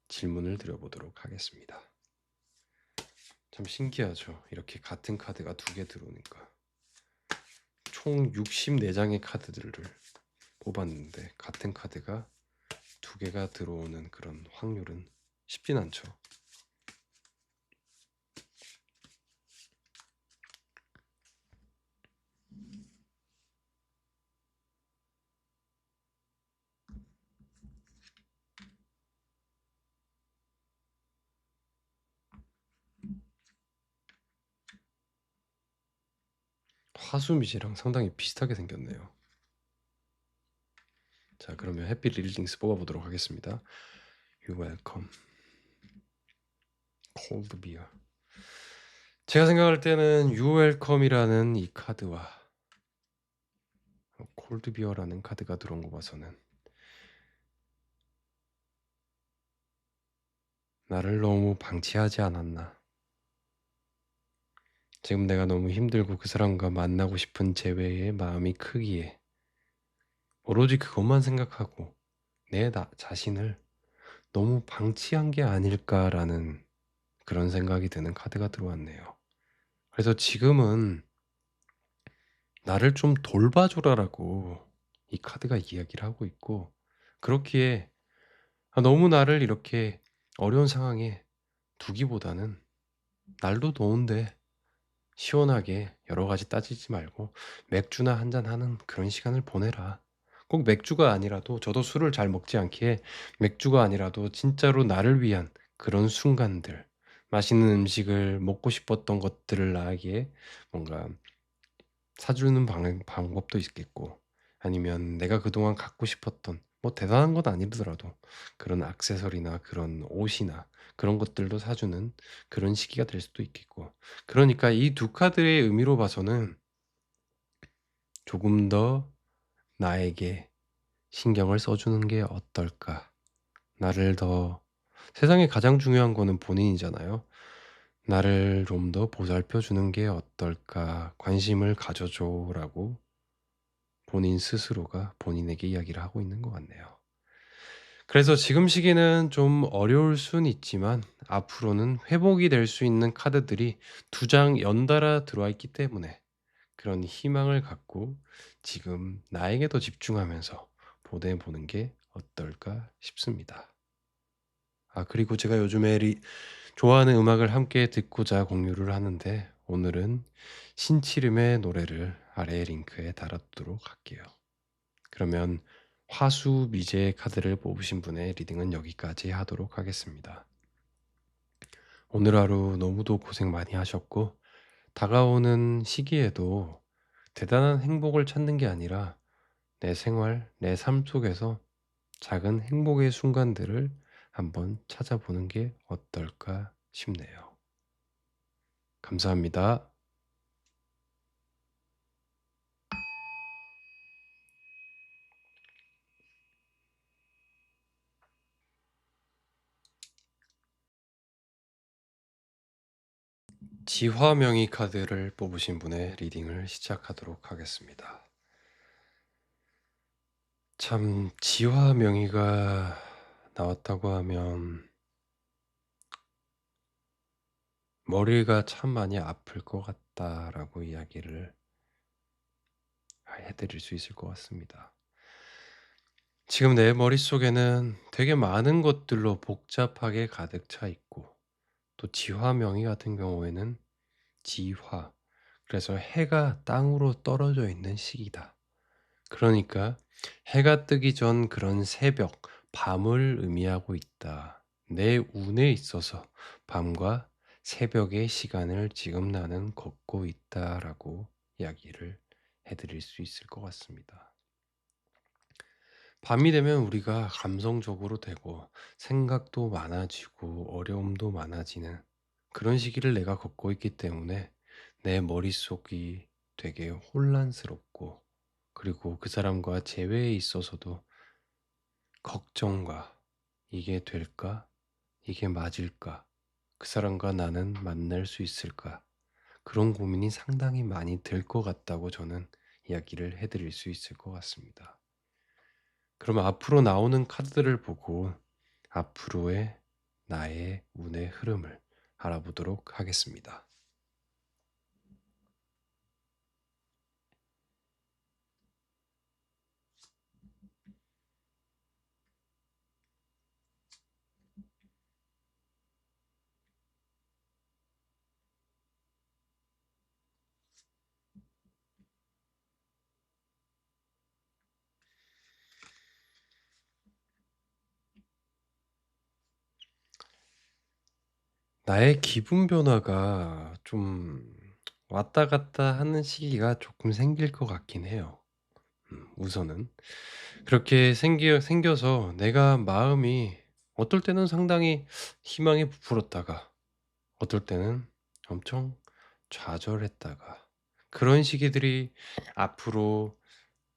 질문을 드려보도록 하겠습니다. 참 신기하죠. 이렇게 같은 카드가 두 개 들어오니까. 총 64장의 카드들을 뽑았는데 같은 카드가 두 개가 들어오는 그런 확률은 쉽진 않죠. 화수미지랑 상당히 비슷하게 생겼네요. 자, 그러면 해피 리딩스 뽑아보도록 하겠습니다. You welcome. Cold beer. 제가 생각할 때는 You welcome이라는 이 카드와 콜드 비어라는 카드가 들어온 거 봐서는 나를 너무 방치하지 않았나. 지금 내가 너무 힘들고 그 사람과 만나고 싶은 재회의 마음이 크기에 오로지 그것만 생각하고 내 자신을 너무 방치한 게 아닐까라는 그런 생각이 드는 카드가 들어왔네요. 그래서 지금은 나를 좀 돌봐줘라라고 이 카드가 이야기를 하고 있고 그렇기에 너무 나를 이렇게 어려운 상황에 두기보다는 날도 더운데 시원하게 여러 가지 따지지 말고 맥주나 한잔 하는 그런 시간을 보내라. 꼭 맥주가 아니라도 저도 술을 잘 먹지 않기에 맥주가 아니라도 진짜로 나를 위한 그런 순간들 맛있는 음식을 먹고 싶었던 것들을 나에게 뭔가 사주는 방법도 있겠고 아니면 내가 그동안 갖고 싶었던 뭐 대단한 건 아니더라도 그런 액세서리나 그런 옷이나 그런 것들도 사주는 그런 시기가 될 수도 있겠고 그러니까 이 두 카드의 의미로 봐서는 조금 더 나에게 신경을 써주는 게 어떨까. 나를 더 세상에 가장 중요한 거는 본인이잖아요. 나를 좀 더 보살펴 주는 게 어떨까. 관심을 가져줘라고 본인 스스로가 본인에게 이야기를 하고 있는 것 같네요. 그래서 지금 시기는 좀 어려울 순 있지만 앞으로는 회복이 될 수 있는 카드들이 두 장 연달아 들어와 있기 때문에 그런 희망을 갖고 지금 나에게 더 집중하면서 보내보는 게 어떨까 싶습니다. 그리고 제가 요즘에 좋아하는 음악을 함께 듣고자 공유를 하는데 오늘은 신치림의 노래를 아래 링크에 달아두도록 할게요. 그러면 화수 미제 카드를 뽑으신 분의 리딩은 여기까지 하도록 하겠습니다. 오늘 하루 너무도 고생 많이 하셨고 다가오는 시기에도 대단한 행복을 찾는 게 아니라 내 생활, 내 삶 속에서 작은 행복의 순간들을 한번 찾아보는 게 어떨까 싶네요. 감사합니다. 지화명의 카드를 뽑으신 분의 리딩을 시작하도록 하겠습니다. 참 지와 명의가 나왔다고 하면 "머리가 참 많이 아플 것 같다."라고 이야기를 해 드릴 수 있을 것 같습니다. 지금 내 머릿속에는 되게 많은 것들로 복잡하게 가득 차 있고, 또 지화 명의 같은 경우에는 지화, 그래서 해가 땅으로 떨어져 있는 시기다. 그러니까 해가 뜨기 전 그런 새벽, 밤을 의미하고 있다. 내 운에 있어서 밤과 새벽의 시간을 지금 나는 걷고 있다라고 이야기를 해드릴 수 있을 것 같습니다. 밤이 되면 우리가 감성적으로 되고 생각도 많아지고 어려움도 많아지는 그런 시기를 내가 걷고 있기 때문에 내 머릿속이 되게 혼란스럽고, 그리고 그 사람과 재회에 있어서도 걱정과, 이게 될까? 이게 맞을까? 그 사람과 나는 만날 수 있을까? 그런 고민이 상당히 많이 들 것 같다고 저는 이야기를 해드릴 수 있을 것 같습니다. 그러면 앞으로 나오는 카드들을 보고 앞으로의 나의 운의 흐름을 알아보도록 하겠습니다. 나의 기분 변화가 좀 왔다 갔다 하는 시기가 조금 생길 것 같긴 해요. 우선은. 그렇게 생겨서 내가 마음이 어떨 때는 상당히 희망에 부풀었다가, 어떨 때는 엄청 좌절했다가, 그런 시기들이 앞으로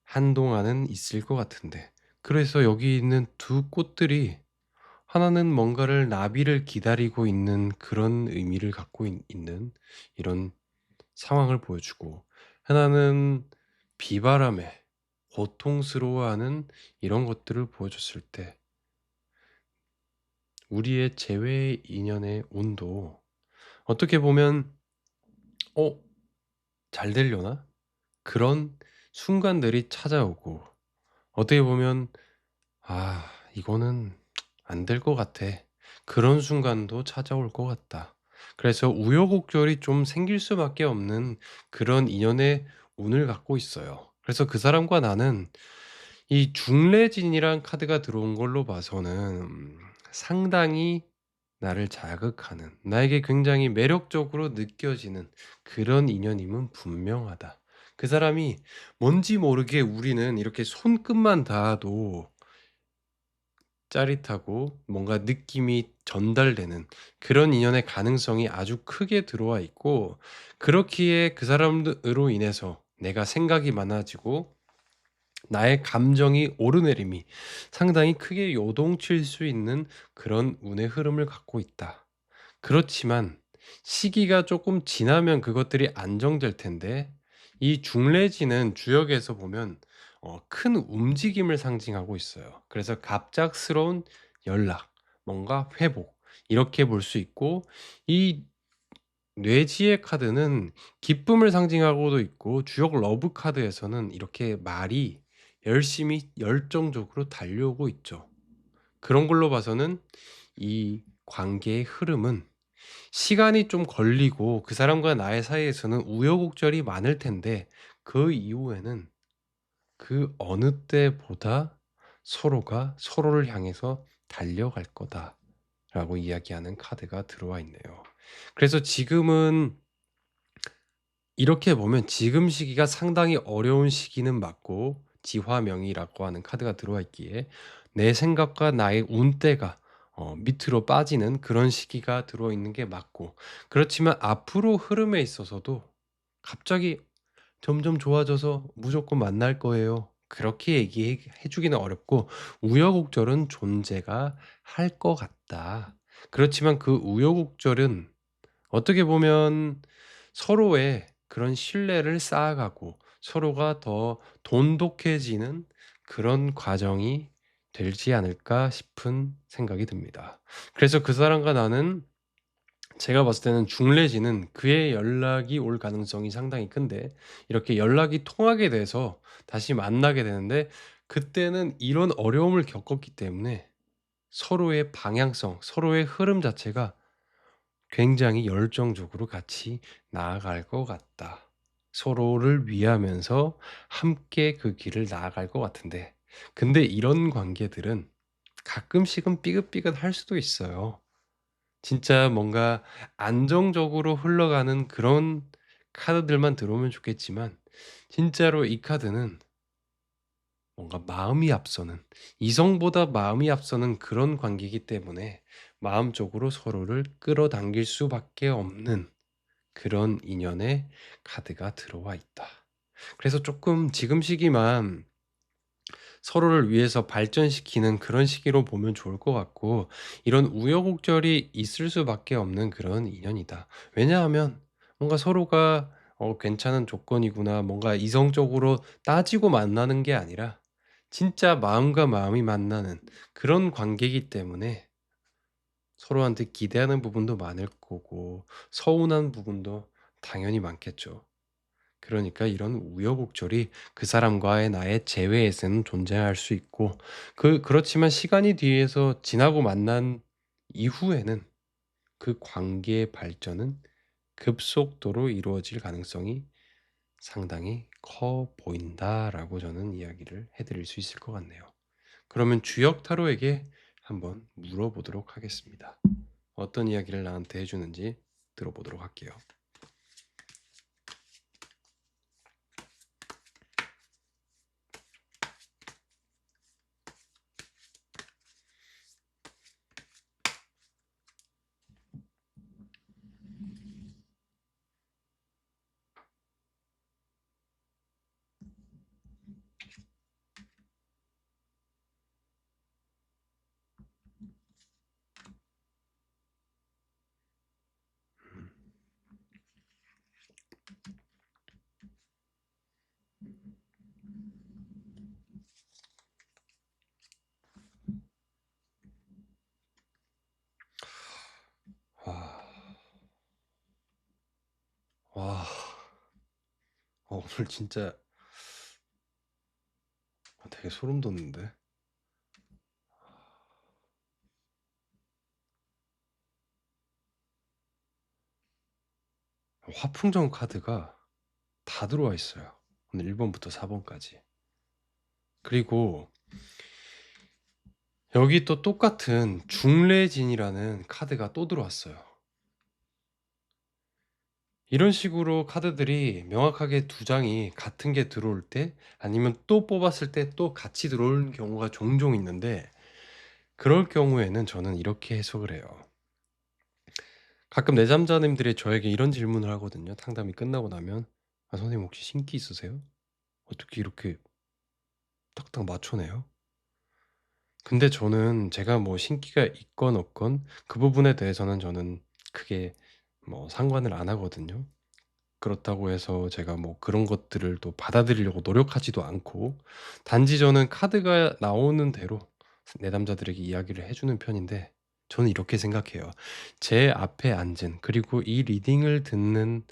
한동안은 있을 것 같은데, 그래서 여기 있는 두 꽃들이 하나는 뭔가를 나비를 기다리고 있는 그런 의미를 갖고 있는 이런 상황을 보여주고, 하나는 비바람에 고통스러워하는 이런 것들을 보여줬을 때, 우리의 재회 인연의 운도 어떻게 보면 '어 잘 되려나?' 그런 순간들이 찾아오고, 어떻게 보면 '아 이거는 안 될 것 같아.' 그런 순간도 찾아올 것 같다. 그래서 우여곡절이 좀 생길 수밖에 없는 그런 인연의 운을 갖고 있어요. 그래서 그 사람과 나는 이 중래진이란 카드가 들어온 걸로 봐서는 상당히 나를 자극하는, 나에게 굉장히 매력적으로 느껴지는 그런 인연임은 분명하다. 그 사람이 뭔지 모르게 우리는 이렇게 손끝만 닿아도 짜릿하고 뭔가 느낌이 전달되는 그런 인연의 가능성이 아주 크게 들어와 있고, 그렇기에 그 사람으로 인해서 내가 생각이 많아지고 나의 감정이 오르내림이 상당히 크게 요동칠 수 있는 그런 운의 흐름을 갖고 있다. 그렇지만 시기가 조금 지나면 그것들이 안정될 텐데, 이 중래지는 주역에서 보면 큰 움직임을 상징하고 있어요. 그래서 갑작스러운 연락, 뭔가 회복, 이렇게 볼 수 있고, 이 뇌지의 카드는 기쁨을 상징하고도 있고, 주역 러브 카드에서는 이렇게 말이 열심히 열정적으로 달려오고 있죠. 그런 걸로 봐서는 이 관계의 흐름은 시간이 좀 걸리고 그 사람과 나의 사이에서는 우여곡절이 많을 텐데, 그 이후에는 그 어느 때보다 서로가 서로를 향해서 달려갈 거다라고 이야기하는 카드가 들어와 있네요. 그래서 지금은 이렇게 보면 지금 시기가 상당히 어려운 시기는 맞고, 지화명이라고 하는 카드가 들어와 있기에 내 생각과 나의 운대가 밑으로 빠지는 그런 시기가 들어와 있는 게 맞고, 그렇지만 앞으로 흐름에 있어서도 갑자기 점점 좋아져서 무조건 만날 거예요, 그렇게 얘기해 주기는 어렵고, 우여곡절은 존재가 할 것 같다. 그렇지만 그 우여곡절은 어떻게 보면 서로의 그런 신뢰를 쌓아가고 서로가 더 돈독해지는 그런 과정이 되지 않을까 싶은 생각이 듭니다. 그래서 그 사람과 나는 제가 봤을 때는 중래지는 그의 연락이 올 가능성이 상당히 큰데 이렇게 연락이 통하게 돼서 다시 만나게 되는데 그때는 이런 어려움을 겪었기 때문에 서로의 방향성, 서로의 흐름 자체가 굉장히 열정적으로 같이 나아갈 것 같다. 서로를 위하면서 함께 그 길을 나아갈 것 같은데 근데 이런 관계들은 가끔씩은 삐긋삐긋할 수도 있어요. 진짜 뭔가 안정적으로 흘러가는 그런 카드들만 들어오면 좋겠지만 진짜로 이 카드는 뭔가 마음이 앞서는 이성보다 마음이 앞서는 그런 관계이기 때문에 마음적으로 서로를 끌어당길 수밖에 없는 그런 인연의 카드가 들어와 있다. 그래서 쪼끔 지금 시기만 서로를 위해서 발전시키는 그런 시기로 보면 좋을 것 같고 이런 우여곡절이 있을 수밖에 없는 그런 인연이다. 왜냐하면 뭔가 서로가 '괜찮은 조건이구나.' 뭔가 이성적으로 따지고 만나는 게 아니라 진짜 마음과 마음이 만나는 그런 관계이기 때문에 서로한테 기대하는 부분도 많을 거고 서운한 부분도 당연히 많겠죠. 그러니까 이런 우여곡절이 그 사람과의 나의 재회에서는 존재할 수 있고 그렇지만 시간이 뒤에서 지나고 만난 이후에는 그 관계의 발전은 급속도로 이루어질 가능성이 상당히 커 보인다라고 저는 이야기를 해 드릴 수 있을 것 같네요. 그러면 주역 타로에게 한번 물어보도록 하겠습니다. 어떤 이야기를 나한테 해 주는지 들어보도록 할게요. 와. 와. 오늘 진짜 되게 소름 돋는데. 화풍정 카드가 다 들어와 있어요. 오늘 1 번부터 4 번까지. 그리고 여기 또 똑같은 중래진이라는 카드가 또 들어왔어요. 이런 식으로 카드들이 명확하게 2 장이 같은 게 들어올 때 아니면 또 뽑았을 때 또 같이 들어오는 경우가 종종 있는데 그럴 경우에는 저는 이렇게 해석을 해요. 가끔 내담자님들이 저에게 이런 질문을 하거든요, 상담이 끝나고 나면. "아 선생님 혹시 신기 있으세요? 어떻게 이렇게 딱딱 맞춰내요?" 근데 저는 제가 뭐 신기가 있건 없건 그 부분에 대해서는 저는 크게 뭐 상관을 안 하거든요. 그렇다고 해서 제가 뭐 그런 것들을 또 받아들이려고 노력하지도 않고 단지 저는 카드가 나오는 대로 내담자들에게 이야기를 해 주는 편인데 저는 이렇게 생각해요. 제 앞에 앉은 그리고 이 리딩을 듣는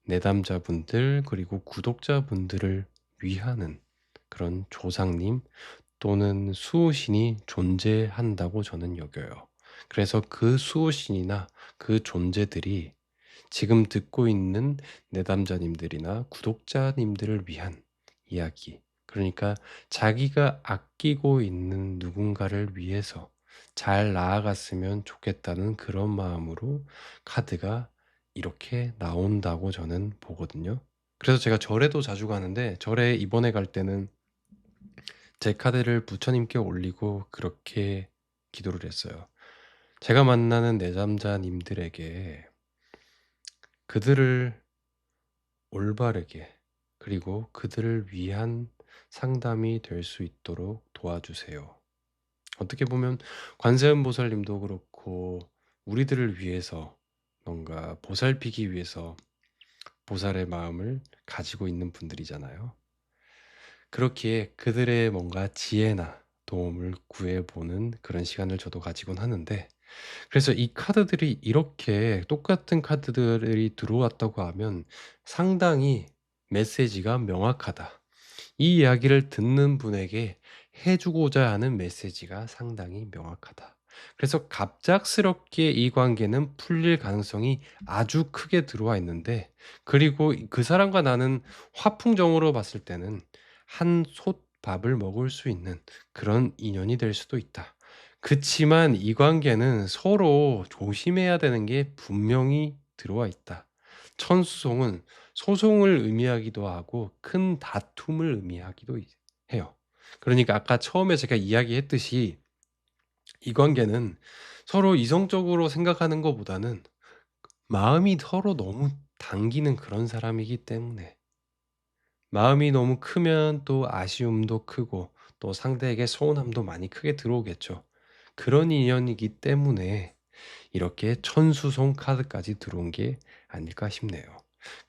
내담자분들 그리고 구독자분들을 위하는 그런 조상님 또는 수호신이 존재한다고 저는 여겨요. 그래서 그 수호신이나 그 존재들이 지금 듣고 있는 내담자님들이나 구독자님들을 위한 이야기, 그러니까 자기가 아끼고 있는 누군가를 위해서 잘 나아갔으면 좋겠다는 그런 마음으로 카드가 이렇게 나온다고 저는 보거든요. 그래서 제가 절에도 자주 가는데 절에 이번에 갈 때는 제 카드를 부처님께 올리고 그렇게 기도를 했어요. 제가 만나는 내담자님들에게 그들을 올바르게 그리고 그들을 위한 상담이 될 수 있도록 도와주세요. 어떻게 보면 관세음 보살님도 그렇고 우리들을 위해서 뭔가 보살피기 위해서 보살의 마음을 가지고 있는 분들이잖아요. 그렇기에 그들의 뭔가 지혜나 도움을 구해 보는 그런 시간을 저도 가지곤 하는데, 그래서 이 카드들이 이렇게 똑같은 카드들이 들어왔다고 하면 상당히 메시지가 명확하다. 이 이야기를 듣는 분에게 해 주고자 하는 메시지가 상당히 명확하다. 그래서 갑작스럽게 이 관계는 풀릴 가능성이 아주 크게 들어와 있는데, 그리고 그 사람과 나는 화풍정으로 봤을 때는 한 솥 밥을 먹을 수 있는 그런 인연이 될 수도 있다. 그치만 이 관계는 서로 조심해야 되는 게 분명히 들어와 있다. 천수송은 소송을 의미하기도 하고 큰 다툼을 의미하기도 해요. 그러니까 아까 처음에 제가 이야기했듯이 이 관계는 서로 이성적으로 생각하는 것보다는 마음이 서로 너무 당기는 그런 사람이기 때문에, 마음이 너무 크면 또 아쉬움도 크고 또 상대에게 서운함도 많이 크게 들어오겠죠. 그런 인연이기 때문에 이렇게 천수송 카드까지 들어온 게 아닐까 싶네요.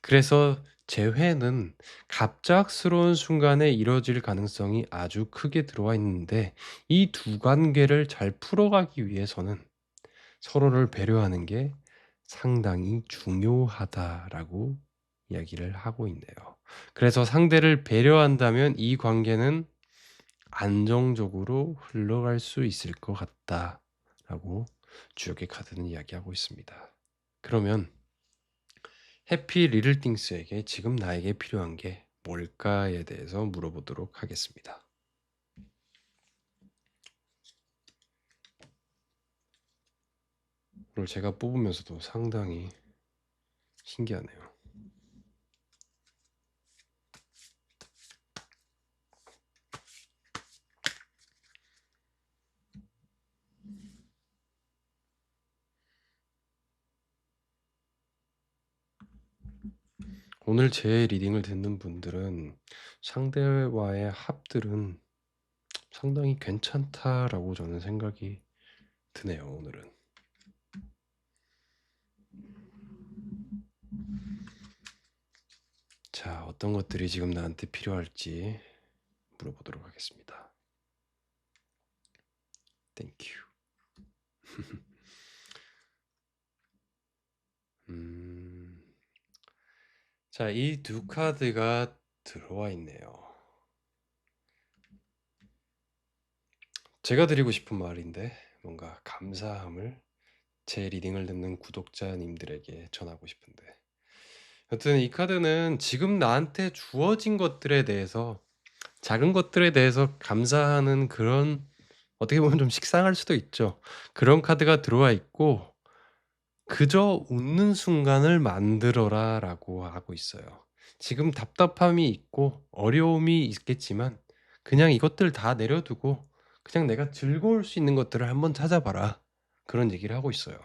그래서 재회는 갑작스러운 순간에 이뤄질 가능성이 아주 크게 들어와 있는데, 이 두 관계를 잘 풀어가기 위해서는 서로를 배려하는 게 상당히 중요하다라고 이야기를 하고 있네요. 그래서 상대를 배려한다면 이 관계는 안정적으로 흘러갈 수 있을 것 같다라고 주역의 카드는 이야기하고 있습니다. 그러면 해피 리틀 띵스에게 지금 나에게 필요한 게 뭘까에 대해서 물어보도록 하겠습니다. 오늘 제가 뽑으면서도 상당히 신기하네요. 오늘 제 리딩을 듣는 분들은 상대와의 합들은 상당히 괜찮다라고 저는 생각이 드네요, 오늘은. 자, 어떤 것들이 지금 나한테 필요할지 물어보도록 하겠습니다. 땡큐. 자, 이 두 카드가 들어와 있네요. 제가 드리고 싶은 말인데 뭔가 감사함을 제 리딩을 듣는 구독자님들에게 전하고 싶은데, 여튼 이 카드는 지금 나한테 주어진 것들에 대해서, 작은 것들에 대해서 감사하는 그런, 어떻게 보면 좀 식상할 수도 있죠. 그런 카드가 들어와 있고, 그저 웃는 순간을 만들어라라고 하고 있어요. 지금 답답함이 있고 어려움이 있겠지만 그냥 이것들 다 내려두고 그냥 내가 즐거울 수 있는 것들을 한번 찾아봐라. 그런 얘기를 하고 있어요.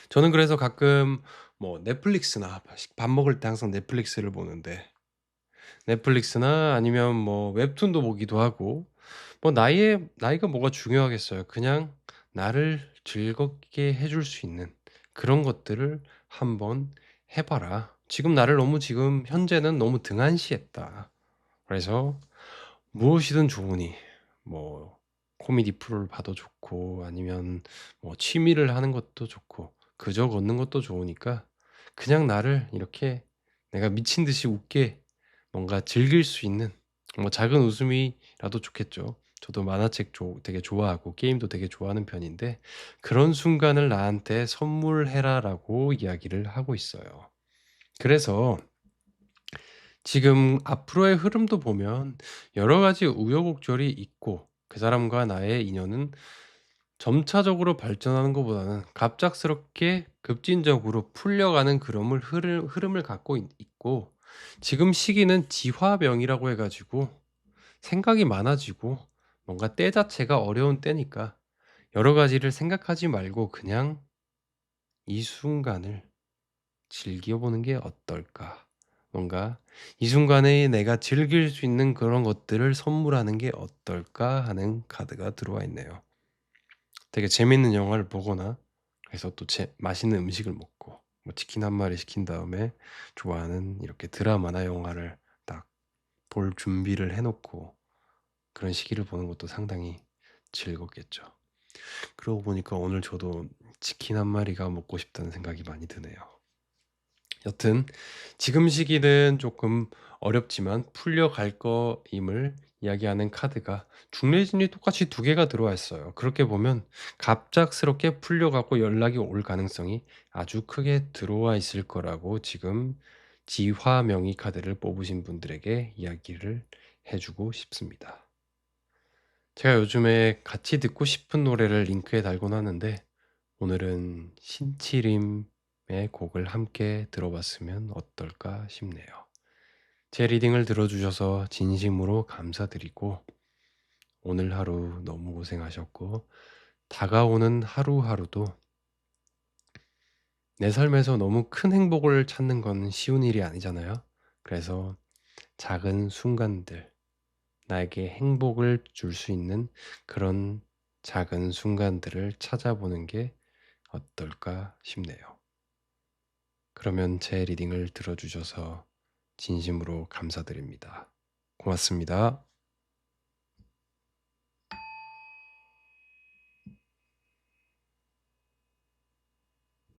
저는 그래서 가끔 뭐 넷플릭스나 밥 먹을 때 항상 넷플릭스를 보는데, 넷플릭스나 아니면 뭐 웹툰도 보기도 하고, 뭐 나이가 뭐가 중요하겠어요. 그냥 나를 즐겁게 해줄 수 있는 그런 것들을 한번 해 봐라. 지금 나를 너무, 지금 현재는 너무 등한시했다. 그래서 무엇이든 좋으니 뭐 코미디 프로를 봐도 좋고 아니면 뭐 취미를 하는 것도 좋고 그저 걷는 것도 좋으니까 그냥 나를 이렇게 내가 미친 듯이 웃게 뭔가 즐길 수 있는 뭐 작은 웃음이라도 좋겠죠. 저도 만화책 되게 좋아하고 게임도 되게 좋아하는 편인데, 그런 순간을 나한테 선물해라라고 이야기를 하고 있어요. 그래서 지금 앞으로의 흐름도 보면 여러 가지 우여곡절이 있고 그 사람과 나의 인연은 점차적으로 발전하는 것보다는 갑작스럽게 급진적으로 풀려가는 그런 흐름을 갖고 있고, 지금 시기는 지화병이라고 해가지고 생각이 많아지고 뭔가 때 자체가 어려운 때니까 여러 가지를 생각하지 말고 그냥 이 순간을 즐겨보는 게 어떨까? 뭔가 이 순간에 내가 즐길 수 있는 그런 것들을 선물하는 게 어떨까 하는 카드가 들어와 있네요. 되게 재밌는 영화를 보거나 그래서 또 맛있는 음식을 먹고 뭐 치킨 한 마리 시킨 다음에 좋아하는 이렇게 드라마나 영화를 딱 볼 준비를 해 놓고 그런 시기를 보는 것도 상당히 즐겁겠죠. 그러고 보니까 오늘 저도 치킨 한 마리가 먹고 싶다는 생각이 많이 드네요. 여튼 지금 시기는 조금 어렵지만 풀려갈 거임을 이야기하는 카드가 중례진이 똑같이 두 개가 들어와 있어요. 그렇게 보면 갑작스럽게 풀려가고 연락이 올 가능성이 아주 크게 들어와 있을 거라고 지금 지화명의 카드를 뽑으신 분들에게 이야기를 해 주고 싶습니다. 제가 요즘에 같이 듣고 싶은 노래를 링크에 달곤 하는데 오늘은 신치림의 곡을 함께 들어봤으면 어떨까 싶네요. 제 리딩을 들어주셔서 진심으로 감사드리고 오늘 하루 너무 고생하셨고 다가오는 하루하루도 내 삶에서 너무 큰 행복을 찾는 건 쉬운 일이 아니잖아요. 그래서 작은 순간들, 나에게 행복을 줄 수 있는 그런 작은 순간들을 찾아보는 게 어떨까 싶네요. 그러면 제 리딩을 들어주셔서 진심으로 감사드립니다. 고맙습니다.